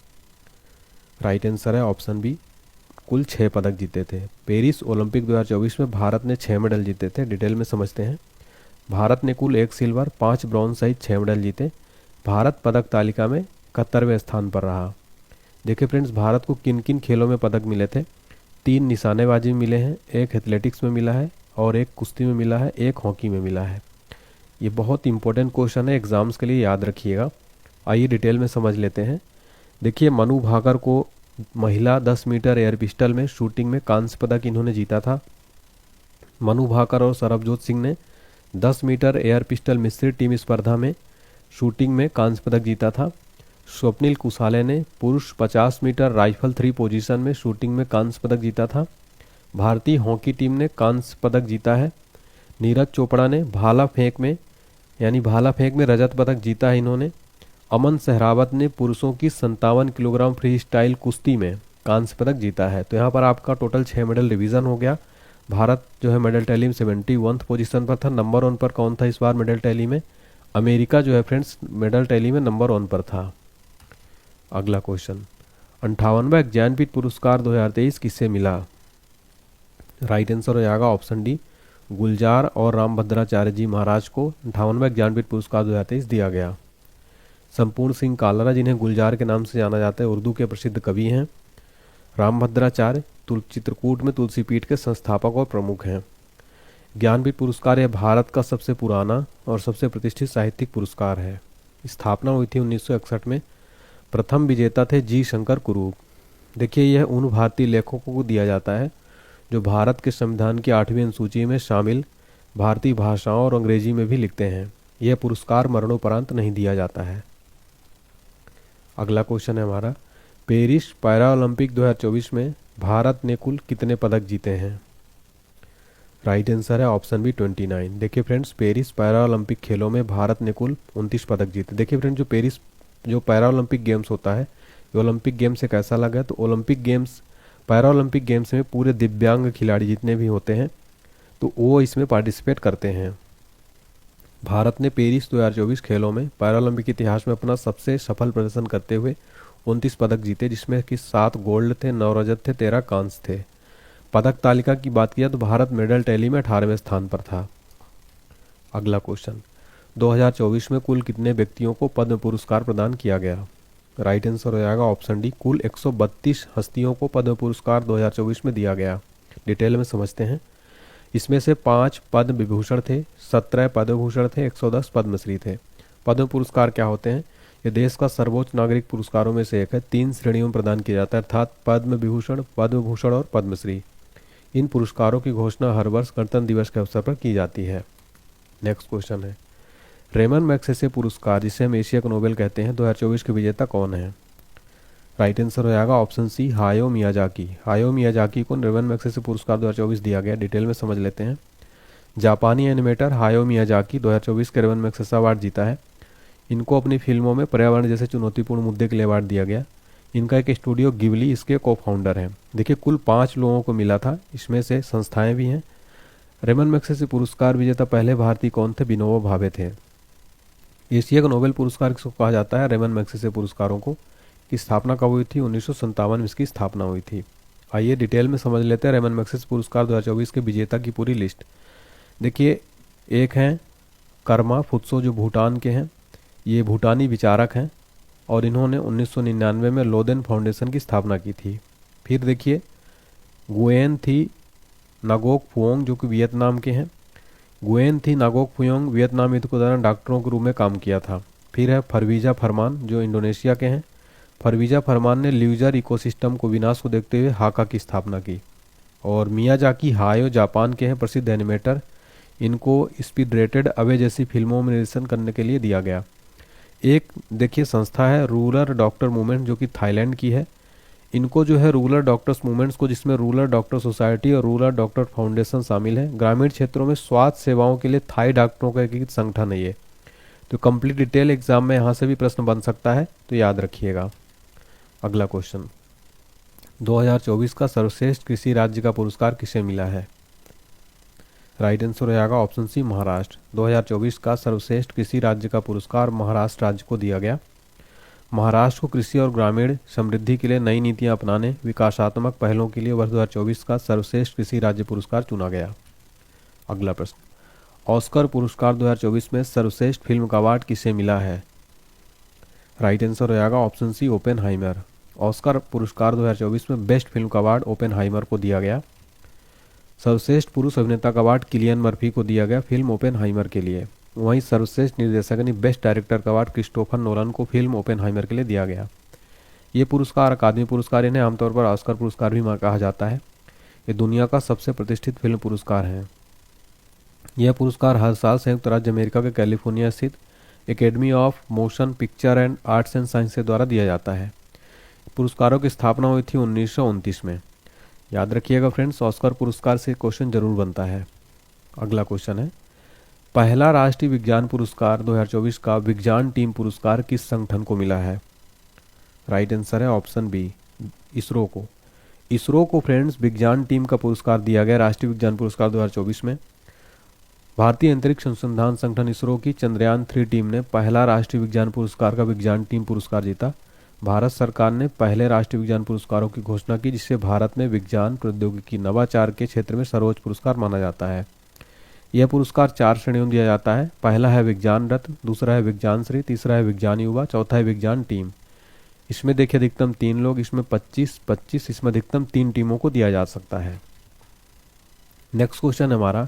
राइट आंसर है ऑप्शन बी, कुल 6 पदक जीते थे। पेरिस ओलंपिक 2024 में भारत ने 6 मेडल जीते थे। डिटेल में समझते हैं। भारत ने कुल 1 सिल्वर, 5 ब्रॉन्ज सहित 6 मेडल जीते। भारत पदक तालिका में 71वें स्थान पर रहा। देखिए फ्रेंड्स, भारत को किन किन खेलों में पदक मिले थे? 3 निशानेबाजी में मिले हैं, एक एथलेटिक्स में मिला है और एक कुश्ती में मिला है, एक हॉकी में मिला है। ये बहुत इंपॉर्टेंट क्वेश्चन है, एग्जाम्स के लिए याद रखिएगा। आइए डिटेल में समझ लेते हैं। देखिए, मनु भाकर को महिला 10 मीटर एयर पिस्टल में शूटिंग में कांस्य पदक इन्होंने जीता था। मनु भाकर और सरबजोत सिंह ने 10 मीटर एयर पिस्टल मिश्रित टीम स्पर्धा में शूटिंग में कांस्य पदक जीता था। स्वप्निल कुसाले ने पुरुष 50 मीटर राइफल 3 पोजीशन में शूटिंग में कांस्य पदक जीता था। भारतीय हॉकी टीम ने कांस्य पदक जीता है। नीरज चोपड़ा ने भाला फेंक में रजत पदक जीता है इन्होंने। अमन सहरावत ने पुरुषों की 57 किलोग्राम फ्री स्टाइल कुश्ती में कांस्य पदक जीता है। तो यहाँ पर आपका टोटल 6 मेडल रिवीजन हो गया। भारत जो है मेडल टैली में 71 पोजीशन पर था। नंबर 1 पर कौन था इस बार मेडल टैली में? अमेरिका जो है फ्रेंड्स मेडल टैली में नंबर 1 पर था। अगला क्वेश्चन, 58वां ज्ञानपीठ पुरस्कार 2023 किसे मिला? राइट आंसर हो जाएगा ऑप्शन डी, गुलजार और रामभद्राचार्य जी महाराज को 58वां ज्ञानपीठ पुरस्कार 2023 दिया गया। संपूर्ण सिंह कालरा, जिन्हें गुलजार के नाम से जाना जाता है, उर्दू के प्रसिद्ध कवि हैं। रामभद्राचार्य चित्रकूट में तुलसी पीठ के संस्थापक और प्रमुख हैं। ज्ञानपीठ पुरस्कार यह भारत का सबसे पुराना और सबसे प्रतिष्ठित साहित्यिक पुरस्कार है। स्थापना हुई थी 1961 में। प्रथम विजेता थे जी शंकर कुरूप। देखिए, यह उन भारतीय लेखकों को दिया जाता है जो भारत के संविधान की 8वीं अनुसूची में शामिल भारतीय भाषाओं और अंग्रेजी में भी लिखते हैं। यह पुरस्कार मरणोपरांत नहीं दिया जाता है। अगला क्वेश्चन है हमारा, पेरिस पैरा ओलंपिक 2024 में भारत ने कुल कितने पदक जीते हैं? राइट आंसर है ऑप्शन बी 29। देखिए फ्रेंड्स, पेरिस पैरा ओलंपिक खेलों में भारत ने कुल 29 पदक जीते। देखिए फ्रेंड्स, जो पैरा ओलंपिक गेम्स होता है, ये ओलंपिक गेम्स से कैसा लगा? तो Olympic games, para Olympic games में पूरे दिव्यांग खिलाड़ी जितने भी होते हैं तो वो इसमें पार्टिसिपेट करते हैं। भारत ने पेरिस 2024 खेलों में पैरा ओलंपिक इतिहास में अपना सबसे सफल प्रदर्शन करते हुए 29 पदक जीते, जिसमें कि 7 गोल्ड थे, 9 रजत थे, 13 कांस्य थे। पदक तालिका की बात किया तो भारत मेडल टैली में 18वें स्थान पर था। अगला क्वेश्चन, 2024 में कुल कितने व्यक्तियों को पद्म पुरस्कार प्रदान किया गया? राइट आंसर हो जाएगा ऑप्शन डी, कुल 132 हस्तियों को पद्म पुरस्कार 2024 में दिया गया। डिटेल में समझते हैं। इसमें से 5 पद्म विभूषण थे, 17 पद्म भूषण थे, 110 पद्मश्री थे। पद्म पुरस्कार क्या होते हैं? ये देश का सर्वोच्च नागरिक पुरस्कारों में से एक है। 3 श्रेणियों में प्रदान किया जाता है, अर्थात पद्म विभूषण, पद्म भूषण और पद्मश्री। इन पुरस्कारों की घोषणा हर वर्ष गणतंत्र दिवस के अवसर पर की जाती है। नेक्स्ट क्वेश्चन है, रेमन मैग्सेसे पुरस्कार, जिसे हम एशिया का नोबेल कहते हैं, 2024 के विजेता कौन है? राइट आंसर हो जाएगा ऑप्शन सी, हायो मियाजाकी। हायो मियाजाकी को रेमन मैग्सेसे पुरस्कार 2024 दिया गया। डिटेल में समझ लेते हैं। जापानी एनिमेटर हायो मियाजाकी 2024 के रेमन मैग्सेसे अवार्ड जीता है। इनको अपनी फिल्मों में पर्यावरण जैसे चुनौतीपूर्ण मुद्दे के लिए अवार्ड दिया गया। इनका एक स्टूडियो गिबली इसके को फाउंडर हैं। देखिए, कुल 5 लोगों को मिला था, इसमें से संस्थाएं भी हैं। रेमन मैग्सेसे पुरस्कार विजेता पहले भारतीय कौन थे? विनोबा भावे थे। एशिया का नोबेल पुरस्कार किसको कहा जाता है? रेमन मैग्सेसे पुरस्कारों को। की स्थापना कब हुई थी? 1957 में इसकी स्थापना हुई थी। आइए डिटेल में समझ लेते हैं रेमन मैग्सेसे पुरस्कार 2024 के विजेता की पूरी लिस्ट। देखिए, एक हैं कर्मा फुत्सो, जो भूटान के हैं। ये भूटानी विचारक हैं और इन्होंने 1999 में लोदेन फाउंडेशन की स्थापना की थी। फिर देखिए, गुएन थी नागोक फुओंग, जो कि वियतनाम के हैं। गुएन थी नागोक फुओंग वियतनाम युद्ध के दौरान डॉक्टरों के रूप में काम किया था। फिर है फरवीजा फरमान, जो इंडोनेशिया के हैं। फरवीजा फरमान ने ल्यूजर इकोसिस्टम को विनाश को देखते हुए हाका की स्थापना की। और मियाजाकी हायो जापान के हैं, प्रसिद्ध एनिमेटर। इनको स्पीड अवे जैसी फिल्मों में निर्देशन करने के लिए दिया गया। एक देखिए संस्था है रूरल डॉक्टर मूवमेंट, जो कि थाईलैंड की है। इनको जो है रूरल डॉक्टर्स मूवमेंट्स को, जिसमें रूरल डॉक्टर सोसाइटी और रूरल डॉक्टर फाउंडेशन शामिल है, ग्रामीण क्षेत्रों में स्वास्थ्य सेवाओं के लिए थाई डॉक्टरों का एक संगठन है ये। तो कंप्लीट डिटेल एग्जाम में यहाँ से भी प्रश्न बन सकता है, तो याद रखिएगा। अगला क्वेश्चन, 2024 का सर्वश्रेष्ठ कृषि राज्य का पुरस्कार किसे मिला है? राइट आंसर हो जाएगा ऑप्शन सी, महाराष्ट्र। 2024 का सर्वश्रेष्ठ कृषि राज्य का पुरस्कार महाराष्ट्र राज्य को दिया गया। महाराष्ट्र को कृषि और ग्रामीण समृद्धि के लिए नई नीतियां अपनाने, विकासात्मक पहलों के लिए वर्ष 2024 का सर्वश्रेष्ठ कृषि राज्य पुरस्कार चुना गया। अगला प्रश्न, ऑस्कर पुरस्कार 2024 में सर्वश्रेष्ठ फिल्म का अवार्ड किसे मिला है? राइट आंसर हो जाएगा ऑप्शन सी, ओपेनहाइमर। ऑस्कर पुरस्कार 2024 में बेस्ट फिल्म का अवार्ड ओपेनहाइमर को दिया गया। सर्वश्रेष्ठ पुरुष अभिनेता का अवार्ड किलियन मर्फी को दिया गया फिल्म ओपेनहाइमर के लिए। वहीं सर्वश्रेष्ठ निर्देशक यानी बेस्ट डायरेक्टर का अवार्ड क्रिस्टोफर नोलन को फिल्म ओपेनहाइमर के लिए दिया गया। ये पुरस्कार अकादमी पुरस्कार, इन्हें आमतौर पर ऑस्कर पुरस्कार भी कहा जाता है। ये दुनिया का सबसे प्रतिष्ठित फिल्म पुरस्कार है। यह पुरस्कार हर साल संयुक्त राज्य अमेरिका के कैलिफोर्निया स्थित academy of motion picture and arts and science द्वारा दिया जाता है। पुरस्कारों की स्थापना हुई थी 1929 में। याद रखिएगा फ्रेंड्स, ऑस्कर पुरस्कार से क्वेश्चन जरूर बनता है। अगला क्वेश्चन है, पहला राष्ट्रीय विज्ञान पुरस्कार 2024 का विज्ञान टीम पुरस्कार किस संगठन को मिला है? राइट आंसर है ऑप्शन बी, इसरो को। इसरो को फ्रेंड्स विज्ञान टीम का पुरस्कार दिया गया राष्ट्रीय विज्ञान पुरस्कार 2024 में। भारतीय अंतरिक्ष अनुसंधान संगठन इसरो की चंद्रयान 3 टीम ने पहला राष्ट्रीय विज्ञान पुरस्कार का विज्ञान टीम पुरस्कार जीता। भारत सरकार ने पहले राष्ट्रीय विज्ञान पुरस्कारों की घोषणा की, जिससे भारत में विज्ञान प्रौद्योगिकी नवाचार के क्षेत्र में सर्वोच्च पुरस्कार माना जाता है। यह पुरस्कार 4 श्रेणियों में दिया जाता है। पहला है विज्ञान रत्न, दूसरा है विज्ञान श्री, तीसरा है विज्ञान युवा, चौथा है विज्ञान टीम। इसमें देखिए अधिकतम 3 लोग, इसमें 25-25, इसमें अधिकतम 3 टीमों को दिया जा सकता है। नेक्स्ट क्वेश्चन हमारा,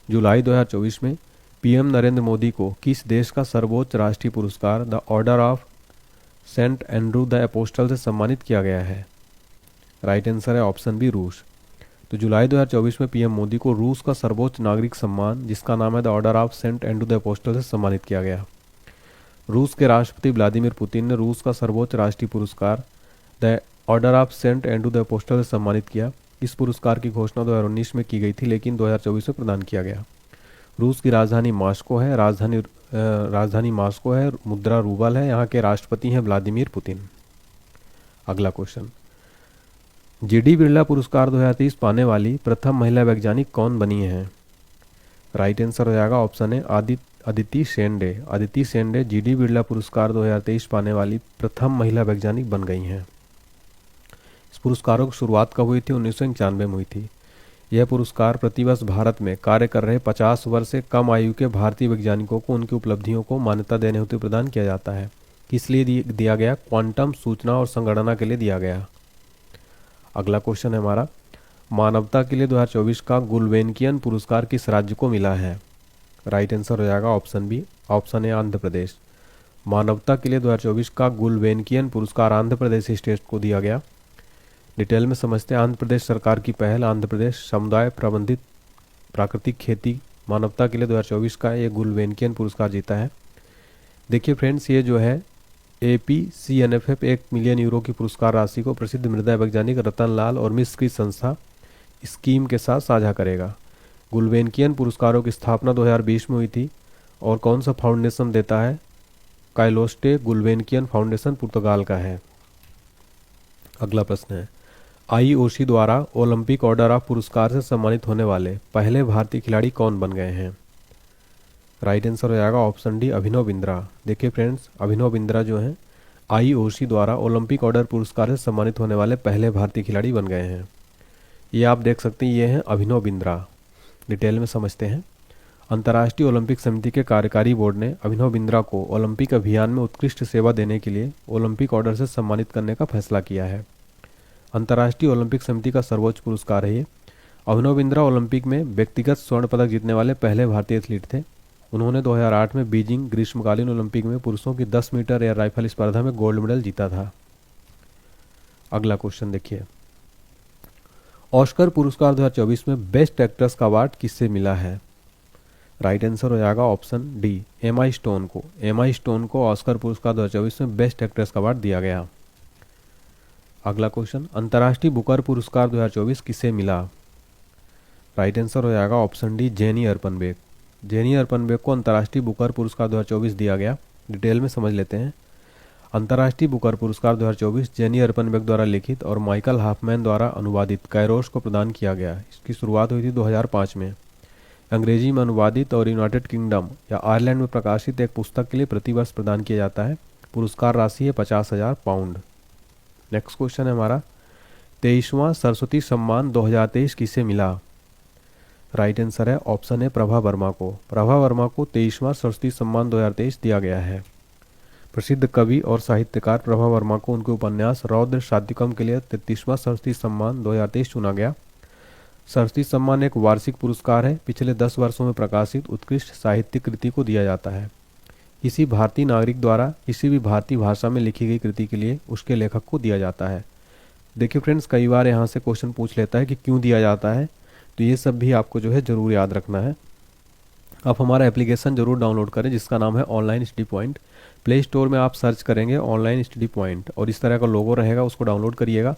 जुलाई 2024 में पीएम नरेंद्र मोदी को किस देश का सर्वोच्च राष्ट्रीय पुरस्कार the order of Saint Andrew the apostle से सम्मानित किया गया है? राइट आंसर है ऑप्शन बी, रूस। तो जुलाई 2024 में पीएम मोदी को रूस का सर्वोच्च नागरिक सम्मान, जिसका नाम है the order of Saint Andrew the apostle से सम्मानित किया गया। रूस के राष्ट्रपति व्लादिमीर पुतिन ने रूस का सर्वोच्च राष्ट्रीय पुरस्कार the order of Saint Andrew the apostle से सम्मानित किया। इस पुरस्कार की घोषणा 2019 में की गई थी, लेकिन 2024 में प्रदान किया गया। रूस की राजधानी मॉस्को है, राजधानी मॉस्को है, मुद्रा रूबल है, यहाँ के राष्ट्रपति हैं व्लादिमीर पुतिन। अगला क्वेश्चन, जीडी बिरला पुरस्कार 2023 पाने वाली प्रथम महिला वैज्ञानिक कौन बनी है? राइट आंसर हो जाएगा ऑप्शन है अदिति शेंडे। अदिति शेंडे जीडी बिरला पुरस्कार 2023 पाने वाली प्रथम महिला वैज्ञानिक बन गई हैं। इस पुरस्कारों की शुरुआत कब हुई थी? 1991 में हुई थी। यह पुरस्कार प्रतिवर्ष भारत में कार्य कर रहे 50 वर्ष से कम आयु के भारतीय वैज्ञानिकों को उनकी उपलब्धियों को मान्यता देने हेतु प्रदान किया जाता है। किस लिए दिया गया? क्वांटम सूचना और संगणना के लिए दिया गया। अगला क्वेश्चन है हमारा, मानवता के लिए 2024 का गुलवेनकियन पुरस्कार किस राज्य को मिला है? राइट आंसर हो जाएगा option B, option A Andhra Pradesh. मानवता के लिए 2024 का गुलवेनकियन पुरस्कार आंध्र प्रदेश स्टेट को दिया गया। डिटेल में समझते हैं। आंध्र प्रदेश सरकार की पहल आंध्र प्रदेश समुदाय प्रबंधित प्राकृतिक खेती मानवता के लिए 2024 का ये गुलवेनकियन पुरस्कार जीता है। देखिए फ्रेंड्स, ये जो है APCNFF 1 मिलियन यूरो की पुरस्कार राशि को प्रसिद्ध मृदा वैज्ञानिक रतन लाल और मिस्र की संस्था स्कीम के साथ साझा करेगा। गुलवेनकियन पुरस्कारों की स्थापना 2020 में हुई थी और कौन सा फाउंडेशन देता है? काइलोस्टे गुलवेनकियन फाउंडेशन पुर्तगाल का है। अगला प्रश्न है, IOC द्वारा ओलंपिक ऑर्डर ऑफ पुरस्कार से सम्मानित होने वाले पहले भारतीय खिलाड़ी कौन बन गए हैं? राइट आंसर हो जाएगा ऑप्शन डी, अभिनव बिंद्रा। देखिए फ्रेंड्स, अभिनव बिंद्रा जो हैं IOC द्वारा ओलंपिक ऑर्डर पुरस्कार से सम्मानित होने वाले पहले भारतीय खिलाड़ी बन गए हैं। ये आप देख सकते हैं, ये हैं अभिनव बिंद्रा। डिटेल में समझते हैं। अंतर्राष्ट्रीय ओलंपिक समिति के कार्यकारी बोर्ड ने अभिनव बिंद्रा को ओलंपिक अभियान में उत्कृष्ट सेवा देने के लिए ओलंपिक ऑर्डर से सम्मानित करने का फैसला किया है। अंतर्राष्ट्रीय ओलंपिक समिति का सर्वोच्च पुरस्कार है ये। अभिनव बिंद्रा ओलंपिक में व्यक्तिगत स्वर्ण पदक जीतने वाले पहले भारतीय एथलीट थे। उन्होंने 2008 में बीजिंग ग्रीष्मकालीन ओलंपिक में पुरुषों की 10 मीटर एयर राइफल स्पर्धा में गोल्ड मेडल जीता था। अगला क्वेश्चन देखिए, ऑस्कर पुरस्कार 2024 में बेस्ट एक्ट्रेस का अवार्ड किससे मिला है? राइट आंसर हो जाएगा ऑप्शन डी, एमा स्टोन को। एमा स्टोन को ऑस्कर पुरस्कार 2024 में बेस्ट एक्ट्रेस का अवार्ड दिया गया। अगला क्वेश्चन, अंतर्राष्ट्रीय बुकर पुरस्कार 2024 किसे मिला? राइट आंसर हो जाएगा ऑप्शन डी, जेनी अर्पनबेक। जेनी अर्पनबेक को अंतर्राष्ट्रीय बुकर पुरस्कार 2024 दिया गया। डिटेल में समझ लेते हैं। अंतर्राष्ट्रीय बुकर पुरस्कार 2024 जेनी अर्पनबेक द्वारा लिखित और माइकल हाफमैन द्वारा अनुवादित कैरोश को प्रदान किया गया। इसकी शुरुआत हुई थी 2005 में। अंग्रेजी में अनुवादित और यूनाइटेड किंगडम या आयरलैंड में प्रकाशित एक पुस्तक के लिए प्रतिवर्ष प्रदान किया जाता है। पुरस्कार राशि है 50,000 पाउंड। नेक्स्ट क्वेश्चन है हमारा, 23वां सरस्वती सम्मान 2023 किसे मिला? राइट आंसर है ऑप्शन है प्रभा वर्मा को। प्रभा वर्मा को 23वां सरस्वती सम्मान 2023 दिया गया है। प्रसिद्ध कवि और साहित्यकार प्रभा वर्मा को उनके उपन्यास रौद्र शातकर्म के लिए 33वां सरस्वती सम्मान 2023 चुना गया। सरस्वती सम्मान एक वार्षिक पुरस्कार है, पिछले 10 वर्षों में प्रकाशित उत्कृष्ट साहित्यिक कृति को दिया जाता है। किसी भारतीय नागरिक द्वारा किसी भी भारतीय भाषा में लिखी गई कृति के लिए उसके लेखक को दिया जाता है। देखिए फ्रेंड्स, कई बार यहाँ से क्वेश्चन पूछ लेता है कि क्यों दिया जाता है, तो ये सब भी आपको जो है ज़रूर याद रखना है। आप हमारा एप्लीकेशन ज़रूर डाउनलोड करें जिसका नाम है online study point. Play store में आप सर्च करेंगे ऑनलाइन स्टडी पॉइंट और इस तरह का लोगो रहेगा, उसको डाउनलोड करिएगा।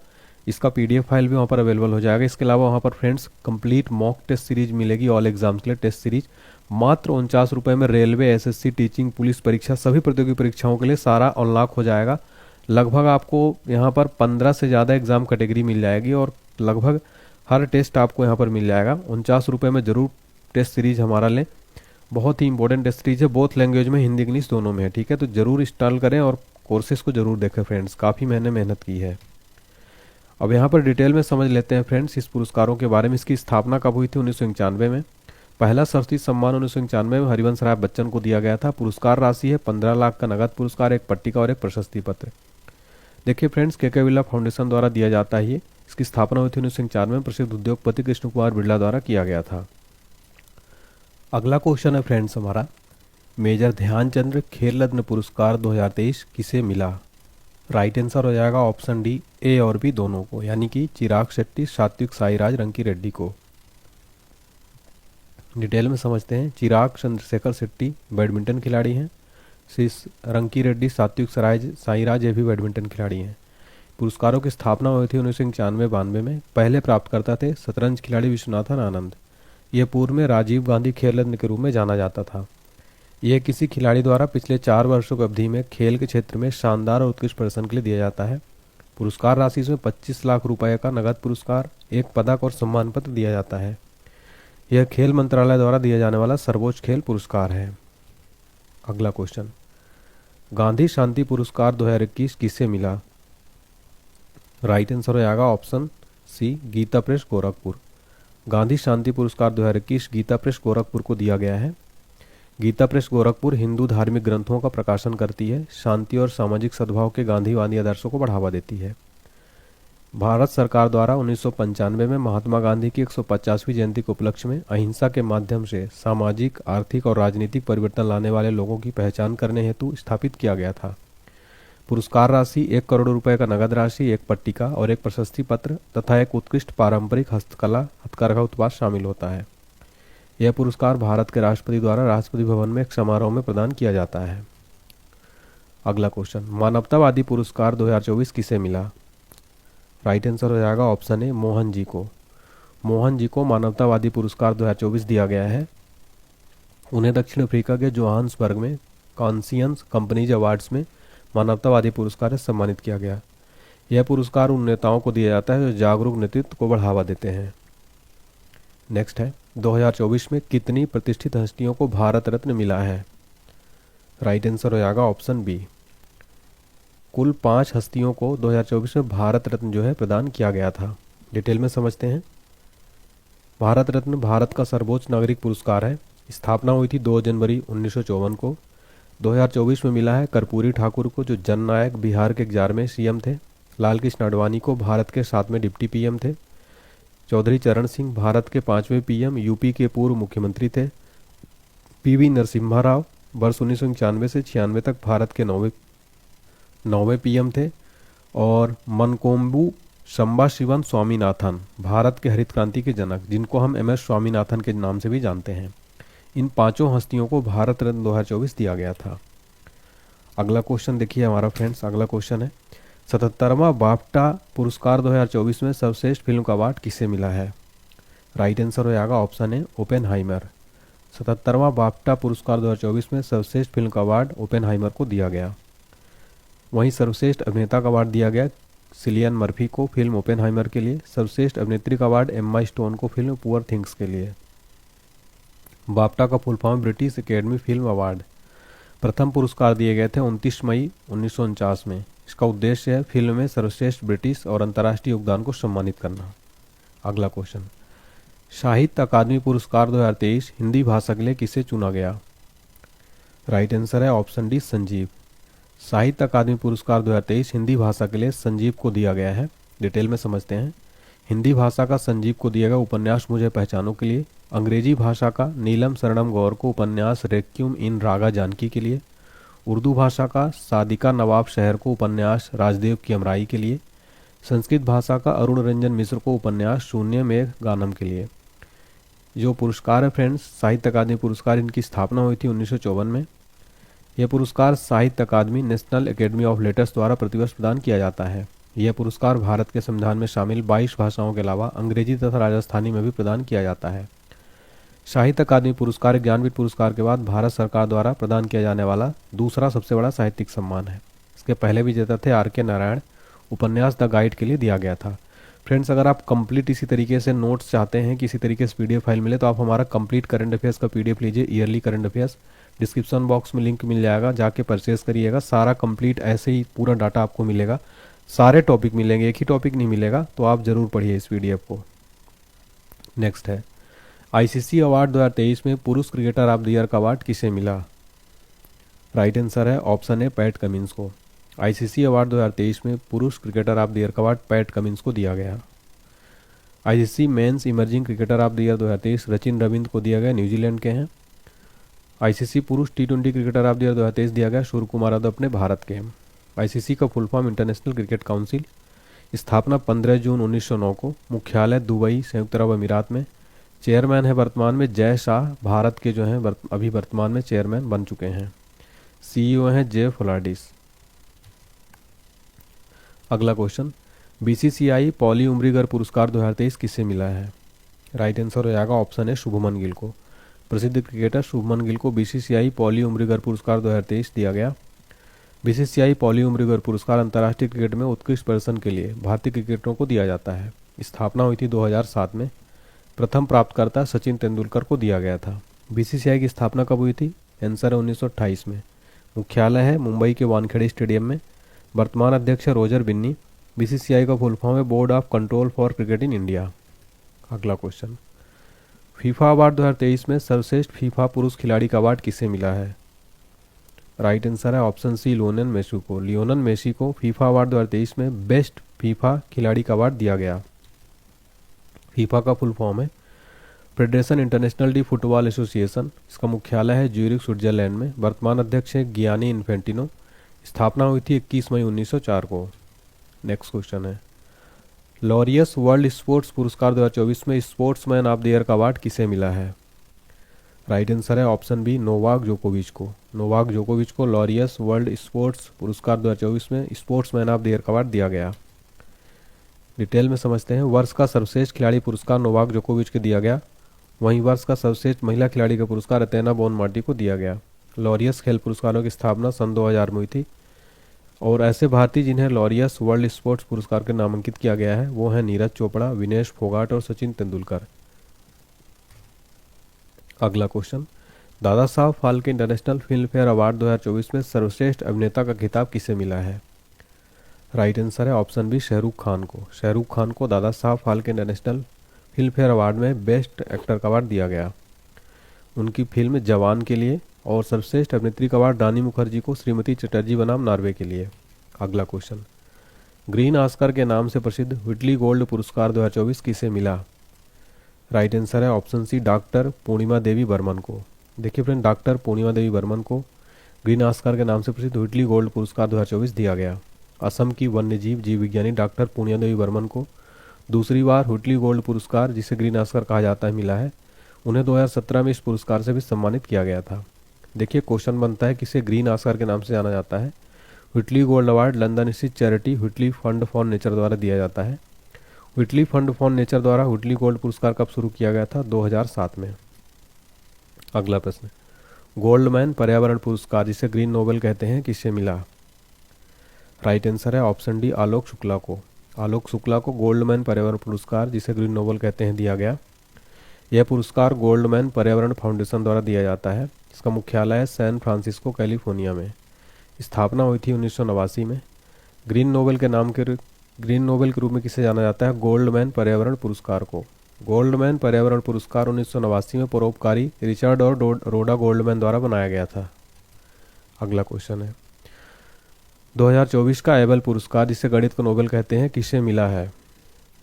इसका पीडीएफ फाइल भी वहाँ पर अवेलेबल हो जाएगा। इसके अलावा वहाँ पर friends complete mock test series मिलेगी, ऑल एग्जाम्स के लिए टेस्ट सीरीज मात्र 49 रुपये में। रेलवे, एसएससी, टीचिंग, पुलिस परीक्षा, सभी प्रतियोगी परीक्षाओं के लिए सारा अनलॉक हो जाएगा। लगभग आपको यहाँ पर 15 से ज़्यादा एग्जाम कैटेगरी मिल जाएगी और लगभग हर टेस्ट आपको यहाँ पर मिल जाएगा। 49 रुपये में ज़रूर टेस्ट सीरीज हमारा लें, बहुत ही इंपॉर्टेंट टेस्ट सीरीज है, बोथ लैंग्वेज में, हिंदी इंग्लिश दोनों में है। ठीक है, तो ज़रूर इंस्टॉल करें और कोर्सेज को ज़रूर देखें फ्रेंड्स, काफ़ी मैंने मेहनत की है। अब यहाँ पर डिटेल में समझ लेते हैं फ्रेंड्स इस पुरस्कारों के बारे में। इसकी स्थापना कब हुई थी? 1991 में। पहला सरस्वती सम्मान 1991 में हरिवंश राय बच्चन को दिया गया था। पुरस्कार राशि है 15 लाख का नगद पुरस्कार, एक पट्टिका और एक प्रशस्ति पत्र। देखिए फ्रेंड्स, के बिरला फाउंडेशन द्वारा दिया जाता है ये। इसकी स्थापना हुई थी 1991 में, प्रसिद्ध उद्योगपति कृष्ण कुमार बिरला द्वारा किया गया था। अगला क्वेश्चन है फ्रेंड्स हमारा, मेजर ध्यानचंद खेल रत्न पुरस्कार 2023 किसे मिला? राइट आंसर हो जाएगा ऑप्शन डी, ए और बी दोनों को, यानी कि चिराग शेट्टी, सात्विक साईराज, रंकी रेड्डी को। डिटेल में समझते हैं। चिराग चंद्रशेखर शेट्टी बैडमिंटन खिलाड़ी हैं। रंकी रेड्डी, सात्विक साईराज ये भी बैडमिंटन खिलाड़ी हैं। पुरस्कारों की स्थापना हुई थी 1991-92 में। पहले प्राप्तकर्ता थे शतरंज खिलाड़ी विश्वनाथन आनंद। यह पूर्व में राजीव गांधी खेल रत्न के रूप में जाना जाता था। यह किसी खिलाड़ी द्वारा पिछले 4 वर्षों की अवधि में खेल के क्षेत्र में शानदार और उत्कृष्ट प्रदर्शन के लिए दिया जाता है। पुरस्कार राशि इसमें 25 लाख रुपए का नगद पुरस्कार, एक पदक और सम्मान पत्र दिया जाता है। यह खेल मंत्रालय द्वारा दिया जाने वाला सर्वोच्च खेल पुरस्कार है। अगला क्वेश्चन, गांधी शांति पुरस्कार 2021 किसे मिला? राइट आंसर हो जाएगा option C, Gita Press Gorakhpur. Gandhi शांति पुरस्कार 2021 गीता प्रेस गोरखपुर को दिया गया है। गीता प्रेस गोरखपुर हिंदू धार्मिक ग्रंथों का प्रकाशन करती है, शांति और सामाजिक सद्भाव के गांधीवादी आदर्शों को बढ़ावा देती है। भारत सरकार द्वारा 1995 में महात्मा गांधी की 150वीं जयंती के उपलक्ष्य में अहिंसा के माध्यम से सामाजिक, आर्थिक और राजनीतिक परिवर्तन लाने वाले लोगों की पहचान करने हेतु स्थापित किया गया था। पुरस्कार राशि 1 करोड़ रुपए का नगद राशि, एक पट्टिका और एक प्रशस्ति पत्र तथा एक उत्कृष्ट पारंपरिक हथकरघा उत्पाद शामिल होता है। यह पुरस्कार भारत के राष्ट्रपति द्वारा राष्ट्रपति भवन में एक समारोह में प्रदान किया जाता है। अगला क्वेश्चन, मानवतावादी पुरस्कार 2024 किसे मिला? राइट आंसर हो जाएगा ऑप्शन ए, मोहन जी को। मोहन जी को मानवतावादी पुरस्कार 2024 दिया गया है। उन्हें दक्षिण अफ्रीका के जोहान्सबर्ग में कॉन्सियंस कंपनीज अवार्ड्स में मानवतावादी पुरस्कार से सम्मानित किया गया। यह पुरस्कार उन नेताओं को दिया जाता है जो जागरूक नेतृत्व को बढ़ावा देते हैं। नेक्स्ट है, 2024 में कितनी प्रतिष्ठित हस्तियों को भारत रत्न मिला है? राइट आंसर हो जाएगा ऑप्शन बी, कुल 5 हस्तियों को 2024 में भारत रत्न जो है प्रदान किया गया था। डिटेल में समझते हैं। भारत रत्न भारत का सर्वोच्च नागरिक पुरस्कार है। स्थापना हुई थी 2 जनवरी 1954 को। 2024 में मिला है कर्पूरी ठाकुर को, जो जननायक बिहार के 11वें सीएम थे। लाल कृष्ण आडवाणी को, भारत के 7वें डिप्टी पीएम थे। चौधरी चरण सिंह भारत के 5वें पीएम, यूपी के पूर्व मुख्यमंत्री थे। पीवी नरसिम्हा राव वर्ष 1991 से 96 तक भारत के 9वें पीएम थे। और मनकोम्बू शंबा शिवन स्वामीनाथन भारत के हरित क्रांति के जनक, जिनको हम MS स्वामीनाथन के नाम से भी जानते हैं। इन 5 हस्तियों को भारत रत्न 2024 दिया गया था। अगला क्वेश्चन देखिए हमारा फ्रेंड्स। अगला क्वेश्चन है, 77वां बाफ्टा पुरस्कार 2024 में सर्वश्रेष्ठ फिल्म का अवार्ड किसे मिला है? राइट आंसर हो जाएगा ऑप्शन ए, ओपेनहाइमर। 77वां बाफ्टा पुरस्कार 2024 में सर्वश्रेष्ठ फिल्म का अवार्ड ओपेनहाइमर को दिया गया। वहीं सर्वश्रेष्ठ अभिनेता का अवार्ड दिया गया सिलियन मर्फी को फिल्म ओपेनहाइमर के लिए। सर्वश्रेष्ठ अभिनेत्री का अवार्ड एम्मा स्टोन को फिल्म पुअर थिंग्स के लिए। बाफ्टा का full form British academy film award. प्रथम पुरस्कार दिए गए थे 29 मई 1949 में। इसका उद्देश्य है फिल्म में सर्वश्रेष्ठ ब्रिटिश और अंतर्राष्ट्रीय योगदान को सम्मानित करना। अगला क्वेश्चन, साहित्य अकादमी पुरस्कार 2023 हिंदी भाषा के लिए किसे चुना गया? राइट आंसर है ऑप्शन डी, संजीव। साहित्य अकादमी पुरस्कार 2023 हिंदी भाषा के लिए संजीव को दिया गया है। डिटेल में समझते हैं। हिंदी भाषा का संजीव को दिया गया उपन्यास मुझे पहचानो के लिए। अंग्रेजी भाषा का नीलम शरणम गौर को उपन्यास रेक्यूम इन रागा जानकी के लिए। उर्दू भाषा का सादिका नवाब शहर को उपन्यास राजदेव की अमराई के लिए। संस्कृत भाषा का अरुण रंजन मिश्र को उपन्यास शून्य मेघ गानम के लिए। जो पुरस्कार है फ्रेंड्स, साहित्य अकादमी पुरस्कार, इनकी स्थापना हुई थी 1954 में। यह पुरस्कार साहित्य अकादमी नेशनल एकेडमी ऑफ लेटर्स द्वारा प्रतिवर्ष प्रदान किया जाता है। यह पुरस्कार भारत के संविधान में शामिल 22 भाषाओं के अलावा अंग्रेजी तथा राजस्थानी में भी प्रदान किया जाता है। साहित्य अकादमी पुरस्कार ज्ञानपीठ पुरस्कार के बाद भारत सरकार द्वारा प्रदान किया जाने वाला दूसरा सबसे बड़ा साहित्यिक सम्मान है। इसके पहले विजेता थे R.K. नारायण, उपन्यास द गाइड के लिए दिया गया था। फ्रेंड्स, अगर आप कंप्लीट इसी तरीके से नोट्स चाहते हैं कि इसी तरीके से PDF फाइल मिले तो आप हमारा कंप्लीट करंट अफेयर्स का PDF लीजिए, yearly current affairs. Description box में लिंक मिल जाएगा, जाके परचेज करिएगा। सारा कंप्लीट ऐसे ही पूरा डाटा आपको मिलेगा, सारे टॉपिक मिलेंगे, एक ही टॉपिक नहीं मिलेगा, तो आप ज़रूर पढ़िए इस PDF को। नेक्स्ट है ICC अवार्ड 2023 में पुरुष क्रिकेटर ऑफ द ईयर का अवार्ड किसे मिला? राइट आंसर है ऑप्शन ए पैट कमिंस को। ICC अवार्ड 2023 में पुरुष क्रिकेटर ऑफ द ईयर का अवार्ड पैट कमिंस को दिया गया। ICC men's emerging cricketer of the year 2023 Sachin Ravindra को दिया गया, न्यूजीलैंड के हैं। ICC पुरुष T20 cricketer of the year 2023 दिया गया सूर्य कुमार यादव, अपने भारत के हैं। ICC का full form international cricket council. स्थापना 15 जून 1909 को। मुख्यालय दुबई, संयुक्त अरब अमीरात में। चेयरमैन है वर्तमान में जय शाह, भारत के जो हैं अभी वर्तमान में चेयरमैन बन चुके हैं। CEO हैं जे फुलाडिस। अगला क्वेश्चन, BCCI पॉली उमरीगर पुरस्कार 2023 किसे मिला है? राइट आंसर हो जाएगा ऑप्शन है शुभमन गिल को। प्रसिद्ध क्रिकेटर शुभमन गिल को BCCI पॉली उमरीगर पुरस्कार 2023 दिया गया। BCCI पॉली उमरीगर पुरस्कार अंतर्राष्ट्रीय क्रिकेट में उत्कृष्ट प्रदर्शन के लिए भारतीय क्रिकेटरों को दिया जाता है। स्थापना हुई थी 2007 में। प्रथम प्राप्तकर्ता सचिन तेंदुलकर को दिया गया था। BCCI की स्थापना कब हुई थी? आंसर है 1928 में। मुख्यालय है मुंबई के वानखेड़े स्टेडियम में। वर्तमान अध्यक्ष है रोजर बिन्नी। BCCI का फुल फॉर्म है board of control for cricket in India. अगला क्वेश्चन, फीफा अवार्ड 2023 में सर्वश्रेष्ठ फीफा पुरुष खिलाड़ी का अवार्ड किसे मिला है? राइट आंसर है ऑप्शन सी लियोनेल मेसी को। लियोनेल मेसी को फीफा अवार्ड 2023 में बेस्ट फीफा खिलाड़ी का अवार्ड दिया गया। फीफा का फुल फॉर्म है federation international D football association. इसका मुख्यालय है ज्यूरिख, स्विट्जरलैंड में। वर्तमान अध्यक्ष है गियानी इन्फेंटिनो। स्थापना हुई थी 21 मई 1904 को। नेक्स्ट क्वेश्चन है, लॉरियस वर्ल्ड स्पोर्ट्स पुरस्कार 2024 में स्पोर्ट्समैन ऑफ द ईयर का अवार्ड किसे मिला है? राइट आंसर है ऑप्शन बी नोवाक जोकोविच को। नोवाक जोकोविच को लॉरियस वर्ल्ड स्पोर्ट्स पुरस्कार 2024 में स्पोर्ट्समैन ऑफ द ईयर का अवार्ड दिया गया। डिटेल में समझते हैं। वर्ष का सर्वश्रेष्ठ खिलाड़ी पुरस्कार नोवाक जोकोविच को दिया गया। वहीं वर्ष का सर्वश्रेष्ठ महिला खिलाड़ी का पुरस्कार अतेना बोनमार्टी को दिया गया। लॉरियस खेल पुरस्कारों की स्थापना सन 2000 में हुई थी। और ऐसे भारतीय जिन्हें लॉरियस वर्ल्ड स्पोर्ट्स पुरस्कार के नामांकित किया गया है वो हैं नीरज चोपड़ा, विनेश फोगाट और सचिन तेंदुलकर। अगला question, Dada Saheb Phalke international film fair award 2024 में सर्वश्रेष्ठ अभिनेता का खिताब किसे मिला है? राइट आंसर है ऑप्शन बी शाहरुख खान को। शाहरुख खान को Dada Saheb Phalke international film fair award में बेस्ट एक्टर का अवार्ड दिया गया उनकी फिल्म जवान के लिए। और सर्वश्रेष्ठ अभिनेत्री का अवार्ड रानी मुखर्जी को श्रीमती चटर्जी बनाम नॉर्वे के लिए। अगला क्वेश्चन, ग्रीन ऑस्कर के नाम से प्रसिद्ध व्हिटली गोल्ड पुरस्कार 2024 किसे मिला? राइट आंसर है ऑप्शन सी डॉक्टर पूर्णिमा देवी बर्मन को। देखिए फ्रेंड, डॉक्टर पूर्णिमा देवी बर्मन को ग्रीन ऑस्कर के नाम से प्रसिद्ध व्हिटली गोल्ड पुरस्कार 2024 दिया गया। असम की वन्यजीव जीव विज्ञानी डॉक्टर पूर्णिमा देवी बर्मन को दूसरी बार व्हिटली गोल्ड पुरस्कार, जिसे ग्रीन ऑस्कर कहा जाता है, मिला है। उन्हें 2017 में इस पुरस्कार से भी सम्मानित किया गया था। देखिए क्वेश्चन बनता है किसे ग्रीन ऑस्कर के नाम से जाना जाता है? व्हिटली गोल्ड अवार्ड लंदन स्थित charity Whitley fund for nature द्वारा दिया जाता है। व्हिटली फंड फॉर नेचर द्वारा व्हिटली गोल्ड पुरस्कार कब शुरू किया गया था? 2007 में। अगला प्रश्न, गोल्डमैन पर्यावरण पुरस्कार, जिसे ग्रीन नोबेल कहते हैं, किसे मिला? राइट आंसर है ऑप्शन डी आलोक शुक्ला को। आलोक शुक्ला को गोल्डमैन पर्यावरण पुरस्कार, जिसे ग्रीन नोबेल कहते हैं, दिया गया। यह पुरस्कार गोल्डमैन पर्यावरण फाउंडेशन द्वारा दिया जाता है। इसका मुख्यालय है सैन फ्रांसिस्को, कैलिफोर्निया में। स्थापना हुई थी 1989 में। ग्रीन नोबेल के रूप में किसे जाना जाता है? गोल्डमैन पर्यावरण पुरस्कार को। गोल्डमैन पर्यावरण पुरस्कार 1989 में परोपकारी रिचर्ड और रोडा गोल्डमैन द्वारा बनाया गया था। अगला क्वेश्चन है, 2024 का एबल पुरस्कार, जिसे गणित का नोबेल कहते हैं, किसे मिला है?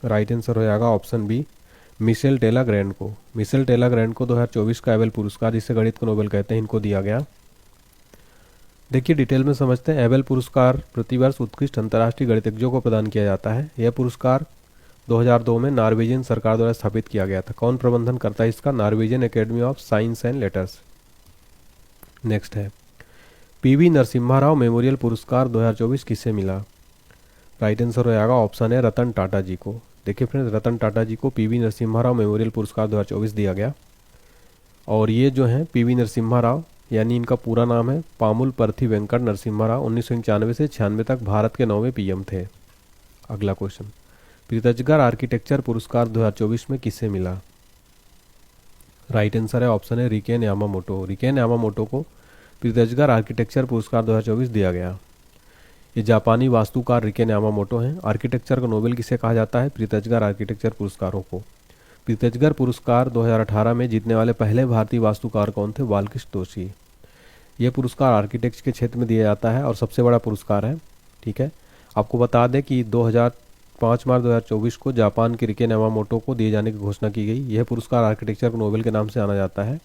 राइट आंसर हो जाएगा ऑप्शन बी, मिशेल टेला ग्रैंड को। मिशेल टेला ग्रैंड को 2024 का एबल पुरस्कार, जिसे गणित का नोबेल कहते हैं, इनको दिया गया। देखिए डिटेल में समझते हैं। एबेल पुरस्कार प्रतिवर्ष उत्कृष्ट अंतर्राष्ट्रीय गणितज्ञों को प्रदान किया जाता है। यह पुरस्कार 2002 में नॉर्वेजियन सरकार द्वारा स्थापित किया गया था। कौन प्रबंधन करता है इसका? Norwegian academy of science and letters. Next है, पीवी नरसिम्हा राव मेमोरियल पुरस्कार 2024 किसे मिला? राइट आंसर हो जाएगा ऑप्शन है रतन टाटा जी को। देखिए फ्रेंड्स, रतन टाटा जी को पीवी नरसिम्हा राव मेमोरियल पुरस्कार 2024 दिया गया। और ये जो है पीवी नरसिम्हा राव, यानी इनका पूरा नाम है पामुल परथी वेंकट नरसिम्हा राव, 1991 से 96 तक भारत के 9वें पीएम थे। अगला क्वेश्चन, प्रीतजगर आर्किटेक्चर पुरस्कार 2024 में किसे मिला? राइट आंसर है ऑप्शन है रिकेन यामामोटो। रिकेन यामामोटो को प्रीतजगर आर्किटेक्चर पुरस्कार 2024 दिया गया। ये जापानी वास्तुकार रिकेन यामामोटो हैं। आर्किटेक्चर का नोबेल किसे कहा जाता है? प्रीतजगर आर्किटेक्चर पुरस्कारों को। प्रीतजगर पुरस्कार 2018 में जीतने वाले पहले भारतीय वास्तुकार कौन थे? बालकृष्ण दोषी। यह पुरस्कार आर्किटेक्ट के क्षेत्र में दिया जाता है और सबसे बड़ा पुरस्कार है। ठीक है, आपको बता दें कि 5 मार्च 2024 को जापान के रिकेन यामामोटो को दिए जाने की घोषणा की गई। यह पुरस्कार आर्किटेक्चर को नोबेल के नाम से जाना जाता है।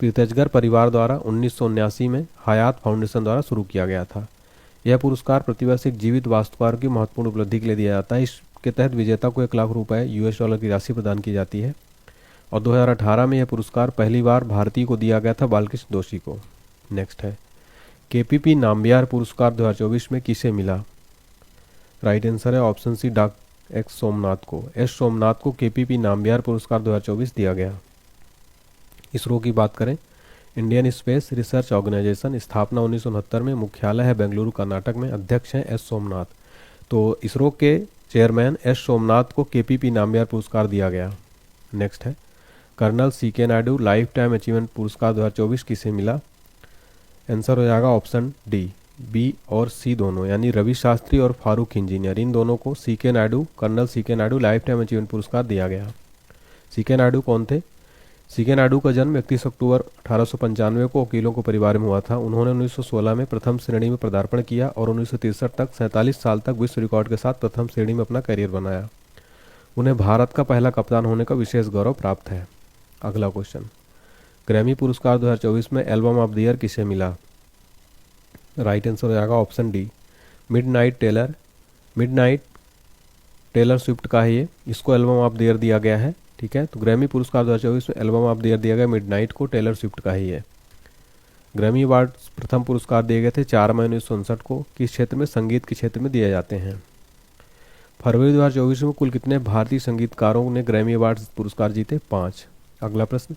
प्रीतजगर परिवार द्वारा 1979 में हयात फाउंडेशन द्वारा शुरू किया गया था। यह पुरस्कार प्रतिवर्ष एक जीवित वास्तुकार की महत्वपूर्ण उपलब्धि के लिए दिया जाता है। इसके तहत विजेता को 1 लाख रुपए US$ की राशि प्रदान की जाती है। और 2018 में यह पुरस्कार पहली बार भारतीय को दिया गया था, बालकृष्ण दोषी को। नेक्स्ट है, KPP नाम्बियार पुरस्कार 2024 में किसे मिला? राइट आंसर है option C, doctor X Somnath को। S सोमनाथ को KPP नाम्बियार पुरस्कार 2024 दिया गया। इसरो की बात करें, इंडियन स्पेस रिसर्च ऑर्गेनाइजेशन, स्थापना 1969 में, मुख्यालय है बेंगलुरु कर्नाटक में, अध्यक्ष हैं S सोमनाथ। तो इसरो के चेयरमैन S सोमनाथ को KPP नाम्बियार पुरस्कार दिया गया। नेक्स्ट है, colonel CK Naidu lifetime achievement पुरस्कार 2024 किसे मिला? आंसर हो जाएगा ऑप्शन डी, B और C दोनों, यानी रवि शास्त्री और फारूक इंजीनियर, इन दोनों को colonel CK Naidu lifetime achievement पुरस्कार दिया गया। CK नायडू कौन थे? CK नायडू का जन्म 31 अक्टूबर 1895 को वकीलों के परिवार में हुआ था। उन्होंने 1916 में प्रथम श्रेणी में पदार्पण किया और 1963 तक 47 साल तक विश्व रिकॉर्ड के साथ प्रथम श्रेणी में अपना करियर बनाया। उन्हें भारत का पहला कप्तान होने का विशेष गौरव प्राप्त है। अगला क्वेश्चन, ग्रैमी पुरस्कार 2024 में एल्बम ऑफ द ईयर किसे मिला? राइट आंसर हो जाएगा option D, midnight Taylor Swift का है ये, इसको एल्बम ऑफ द ईयर दिया गया है। ठीक है, तो ग्रैमी पुरस्कार 2024 में एल्बम ऑफ द ईयर दिया गया मिडनाइट को, टेलर स्विफ्ट का ही है। ग्रैमी अवार्ड प्रथम पुरस्कार दिए गए थे 4 मई 1959 को। किस क्षेत्र में? संगीत के क्षेत्र में दिए जाते हैं। फरवरी 2024 में कुल कितने भारतीय संगीतकारों ने ग्रैमी अवार्ड पुरस्कार जीते? 5। अगला प्रश्न,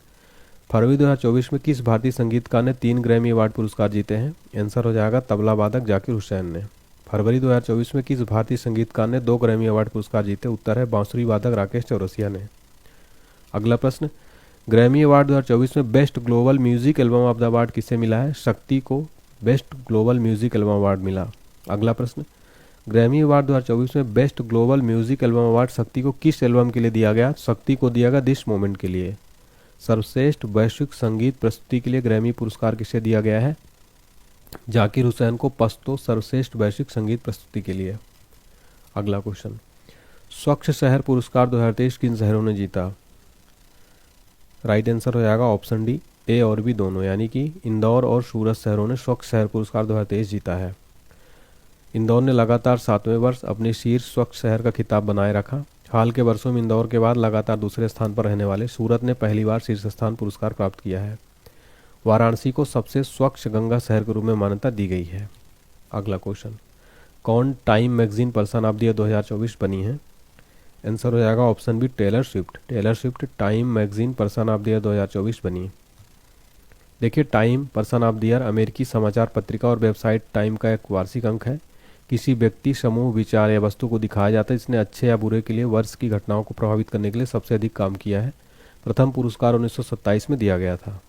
फरवरी 2024 में किस भारतीय संगीतकार ने 3 ग्रैमी अवार्ड पुरस्कार जीते हैं? आंसर हो जाएगा तबला वादक जाकिर हुसैन ने। फरवरी 2024 में किस भारतीय संगीतकार ने 2 ग्रैमी अवार्ड पुरस्कार जीते? उत्तर है बांसुरी वादक राकेश चौरसिया ने। अगला प्रश्न, ग्रैमी अवार्ड 2024 में best global music album of the award किसे मिला है? शक्ति को best global music album award मिला। अगला प्रश्न, ग्रैमी अवार्ड 2024 में best global music album award शक्ति को किस एल्बम के लिए दिया गया? शक्ति को दिया गया दिस मोमेंट के लिए। सर्वश्रेष्ठ वैश्विक संगीत प्रस्तुति के लिए ग्रैमी पुरस्कार किसे दिया गया है? जाकिर हुसैन को पश्तो सर्वश्रेष्ठ वैश्विक संगीत प्रस्तुति के लिए। अगला क्वेश्चन, स्वच्छ शहर पुरस्कार 2023 किन शहरों ने जीता? राइट आंसर हो जाएगा ऑप्शन डी, A और B दोनों, यानी कि इंदौर और सूरत शहरों ने स्वच्छ शहर पुरस्कार 2023 जीता है। इंदौर ने लगातार 7वें वर्ष अपने शीर्ष स्वच्छ शहर का खिताब बनाए रखा। हाल के वर्षों में इंदौर के बाद लगातार दूसरे स्थान पर रहने वाले सूरत ने पहली बार शीर्ष स्थान पुरस्कार प्राप्त किया है। वाराणसी को सबसे स्वच्छ गंगा शहर के रूप में मान्यता दी गई है। अगला क्वेश्चन, कौन Time magazine person of the year 2024 बनी है? आंसर हो जाएगा option B, Taylor Swift Time magazine person of the year 2024 बनी। देखिए, Time person of the year अमेरिकी समाचार पत्रिका और वेबसाइट टाइम का एक वार्षिक अंक है। किसी व्यक्ति, समूह, विचार या वस्तु को दिखाया जाता है जिसने अच्छे या बुरे के लिए वर्ष की घटनाओं को प्रभावित करने के लिए सबसे अधिक काम किया है। प्रथम पुरस्कार 1927 में दिया गया था।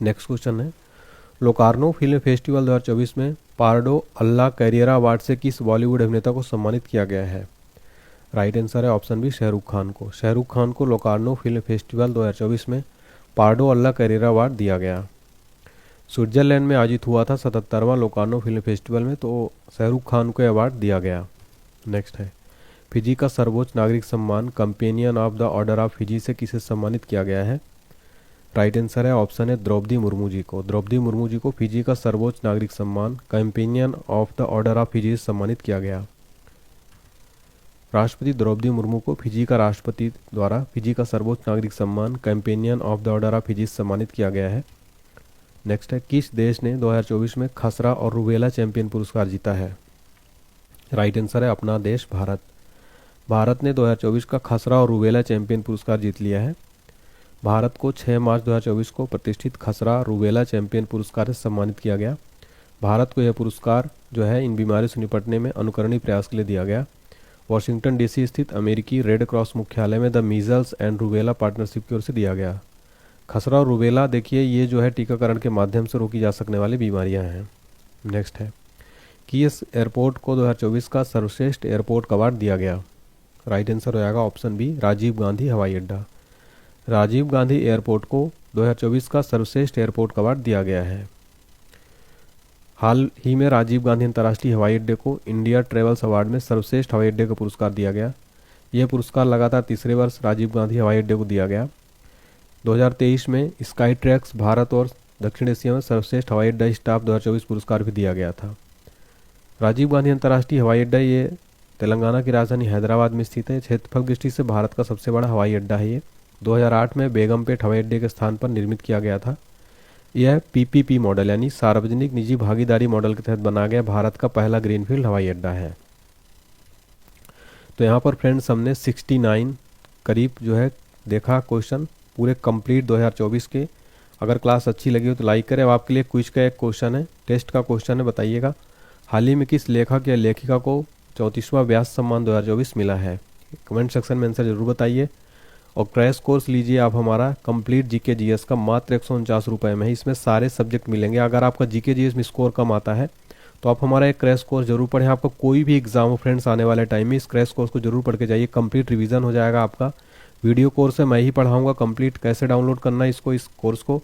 नेक्स्ट क्वेश्चन है, लोकार्नो फिल्म फेस्टिवल 2024 में पार्डो अल्ला कैरियरा अवार्ड से किस बॉलीवुड अभिनेता को सम्मानित किया गया है? राइट आंसर है ऑप्शन बी, शाहरुख खान को। शाहरुख खान को लोकार्नो फिल्म फेस्टिवल 2024 में पार्डो अल्ला कैरियरा अवार्ड दिया गया। स्विट्जरलैंड में आयोजित हुआ था 77वां लोकार्नो फिल्म फेस्टिवल में, तो शाहरुख खान को अवार्ड दिया गया। नेक्स्ट है, फिजी का सर्वोच्च नागरिक सम्मान companion of the order of Fiji से किसे सम्मानित किया गया है? राइट आंसर है ऑप्शन है द्रौपदी मुर्मू जी को। द्रौपदी मुर्मू जी को फिजी का सर्वोच्च नागरिक सम्मान companion of the order of Fiji से सम्मानित किया गया। राष्ट्रपति द्रौपदी मुर्मू को फिजी का राष्ट्रपति द्वारा फिजी का सर्वोच्च नागरिक सम्मान companion of the order of Fiji से सम्मानित किया गया है। नेक्स्ट है, किस देश ने 2024 में खसरा और रूबेला चैंपियन पुरस्कार जीता है? राइट आंसर है अपना देश भारत। भारत ने 2024 का खसरा और रूबेला चैंपियन पुरस्कार जीत लिया है। भारत को 6 मार्च 2024 को प्रतिष्ठित खसरा रूबेला चैंपियन पुरस्कार से सम्मानित किया गया। भारत को यह पुरस्कार जो है इन बीमारियों से निपटने में अनुकरणीय प्रयास के लिए दिया गया। वाशिंगटन डीसी स्थित अमेरिकी रेड क्रॉस मुख्यालय में the measles and rubella partnership की ओर से दिया गया। खसरा और रूबेला देखिए ये जो है टीकाकरण के माध्यम से रोकी जा सकने वाली बीमारियां हैं। नेक्स्ट है, किस एयरपोर्ट को 2024 का सर्वश्रेष्ठ एयरपोर्ट का अवार्ड दिया गया? राइट आंसर हो जाएगा ऑप्शन बी राजीव गांधी हवाई अड्डा। राजीव गांधी एयरपोर्ट को 2024 का सर्वश्रेष्ठ एयरपोर्ट का अवार्ड दिया गया है। हाल ही में राजीव गांधी अंतर्राष्ट्रीय हवाई अड्डे को इंडिया ट्रेवल्स अवार्ड में सर्वश्रेष्ठ हवाई अड्डे का पुरस्कार दिया गया। यह पुरस्कार लगातार तीसरे वर्ष राजीव गांधी हवाई अड्डे को दिया गया। 2023 में स्काई ट्रैक्स भारत और दक्षिण एशिया में सर्वश्रेष्ठ हवाई अड्डा स्टाफ 2024 पुरस्कार भी दिया गया था। राजीव गांधी अंतर्राष्ट्रीय हवाई अड्डा ये तेलंगाना की राजधानी हैदराबाद में स्थित है। क्षेत्रफल दृष्टि से भारत का सबसे बड़ा हवाई अड्डा है ये। 2008 में बेगमपेट हवाई अड्डे के स्थान पर निर्मित किया गया था। यह पीपीपी मॉडल यानी सार्वजनिक निजी भागीदारी मॉडल के तहत बनाया गया भारत का पहला ग्रीनफील्ड हवाई अड्डा है। तो यहाँ पर फ्रेंड्स हमने 69 करीब जो है देखा क्वेश्चन पूरे कंप्लीट 2024 के। अगर क्लास अच्छी लगी हो तो लाइक करें। अब आपके लिए क्विज का एक क्वेश्चन है, टेस्ट का क्वेश्चन है, बताइएगा हाल ही में किस लेखक या लेखिका को 34वां व्यास सम्मान 2024 मिला है? कमेंट सेक्शन में आंसर जरूर बताइए। और क्रैश कोर्स लीजिए आप हमारा कंप्लीट जीके जीएस का मात्र 149 रुपये में है। इसमें सारे सब्जेक्ट मिलेंगे। अगर आपका जीके जीएस में स्कोर कम आता है तो आप हमारा एक क्रैश कोर्स जरूर पढ़ें। आपका कोई भी एग्जाम हो फ्रेंड्स आने वाले टाइम में इस क्रैश कोर्स को जरूर पढ़ के जाइए। कंप्लीट रिवीजन हो जाएगा आपका। वीडियो कोर्स है, मैं ही पढ़ाऊंगा कंप्लीट। कैसे डाउनलोड करना है इसको, इस कोर्स को,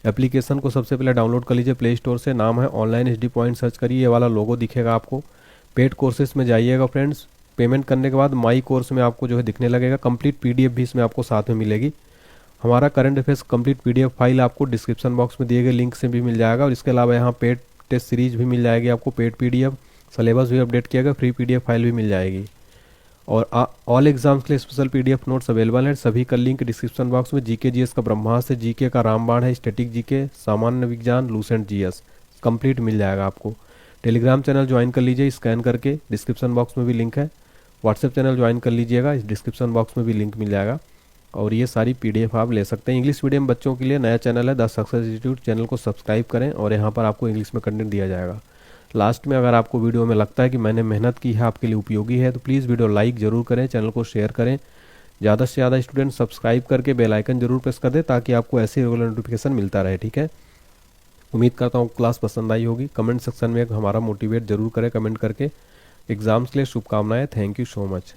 एप्लीकेशन को सबसे पहले डाउनलोड कर लीजिए प्ले स्टोर से। नाम है ऑनलाइन एचडी पॉइंट, सर्च करिए, ये वाला लोगो दिखेगा आपको। पेड कोर्सेज में जाइएगा फ्रेंड्स। पेमेंट करने के बाद माई कोर्स में आपको जो है दिखने लगेगा। कंप्लीट पीडीएफ भी इसमें आपको साथ में मिलेगी। हमारा current affairs complete PDF file आपको डिस्क्रिप्शन बॉक्स में दिए गए लिंक से भी मिल जाएगा। और इसके अलावा यहाँ पेड टेस्ट सीरीज भी मिल जाएगी आपको, पेड पीडीएफ, सिलेबस भी अपडेट किया गया, फ्री पीडीएफ फाइल भी मिल जाएगी। और ऑल एग्जाम्स के लिए स्पेशल पीडीएफ नोट्स अवेलेबल है। सभी का लिंक डिस्क्रिप्शन बॉक्स में। जीके जीएस का ब्रह्मास्त्र, जीके का रामबाण है, स्टैटिक जीके, सामान्य विज्ञान, लूसेंट जीएस कंप्लीट मिल जाएगा आपको। टेलीग्राम चैनल ज्वाइन कर लीजिए स्कैन करके, डिस्क्रिप्शन बॉक्स में भी लिंक है। व्हाट्सएप चैनल ज्वाइन कर लीजिएगा, इस डिस्क्रिप्शन बॉक्स में भी लिंक मिल जाएगा। और ये सारी पीडीएफ आप ले सकते हैं। इंग्लिश मीडियम बच्चों के लिए नया चैनल है द सक्सेस इंस्टीट्यूट, चैनल को सब्सक्राइब करें और यहाँ पर आपको इंग्लिश में कंटेंट दिया जाएगा। लास्ट में अगर आपको वीडियो में लगता है कि मैंने मेहनत की है, आपके लिए उपयोगी है, तो प्लीज़ वीडियो लाइक जरूर करें, चैनल को शेयर करें। ज़्यादा से ज़्यादा स्टूडेंट सब्सक्राइब करके बेल आइकन जरूर प्रेस कर दें ताकि आपको ऐसे रेगुलर नोटिफिकेशन मिलता रहे। ठीक है, उम्मीद करता हूँ क्लास पसंद आई होगी। कमेंट सेक्शन में हमारा मोटिवेट जरूर करें कमेंट करके। एग्जाम्स के लिए शुभकामनाएं। Thank you so much.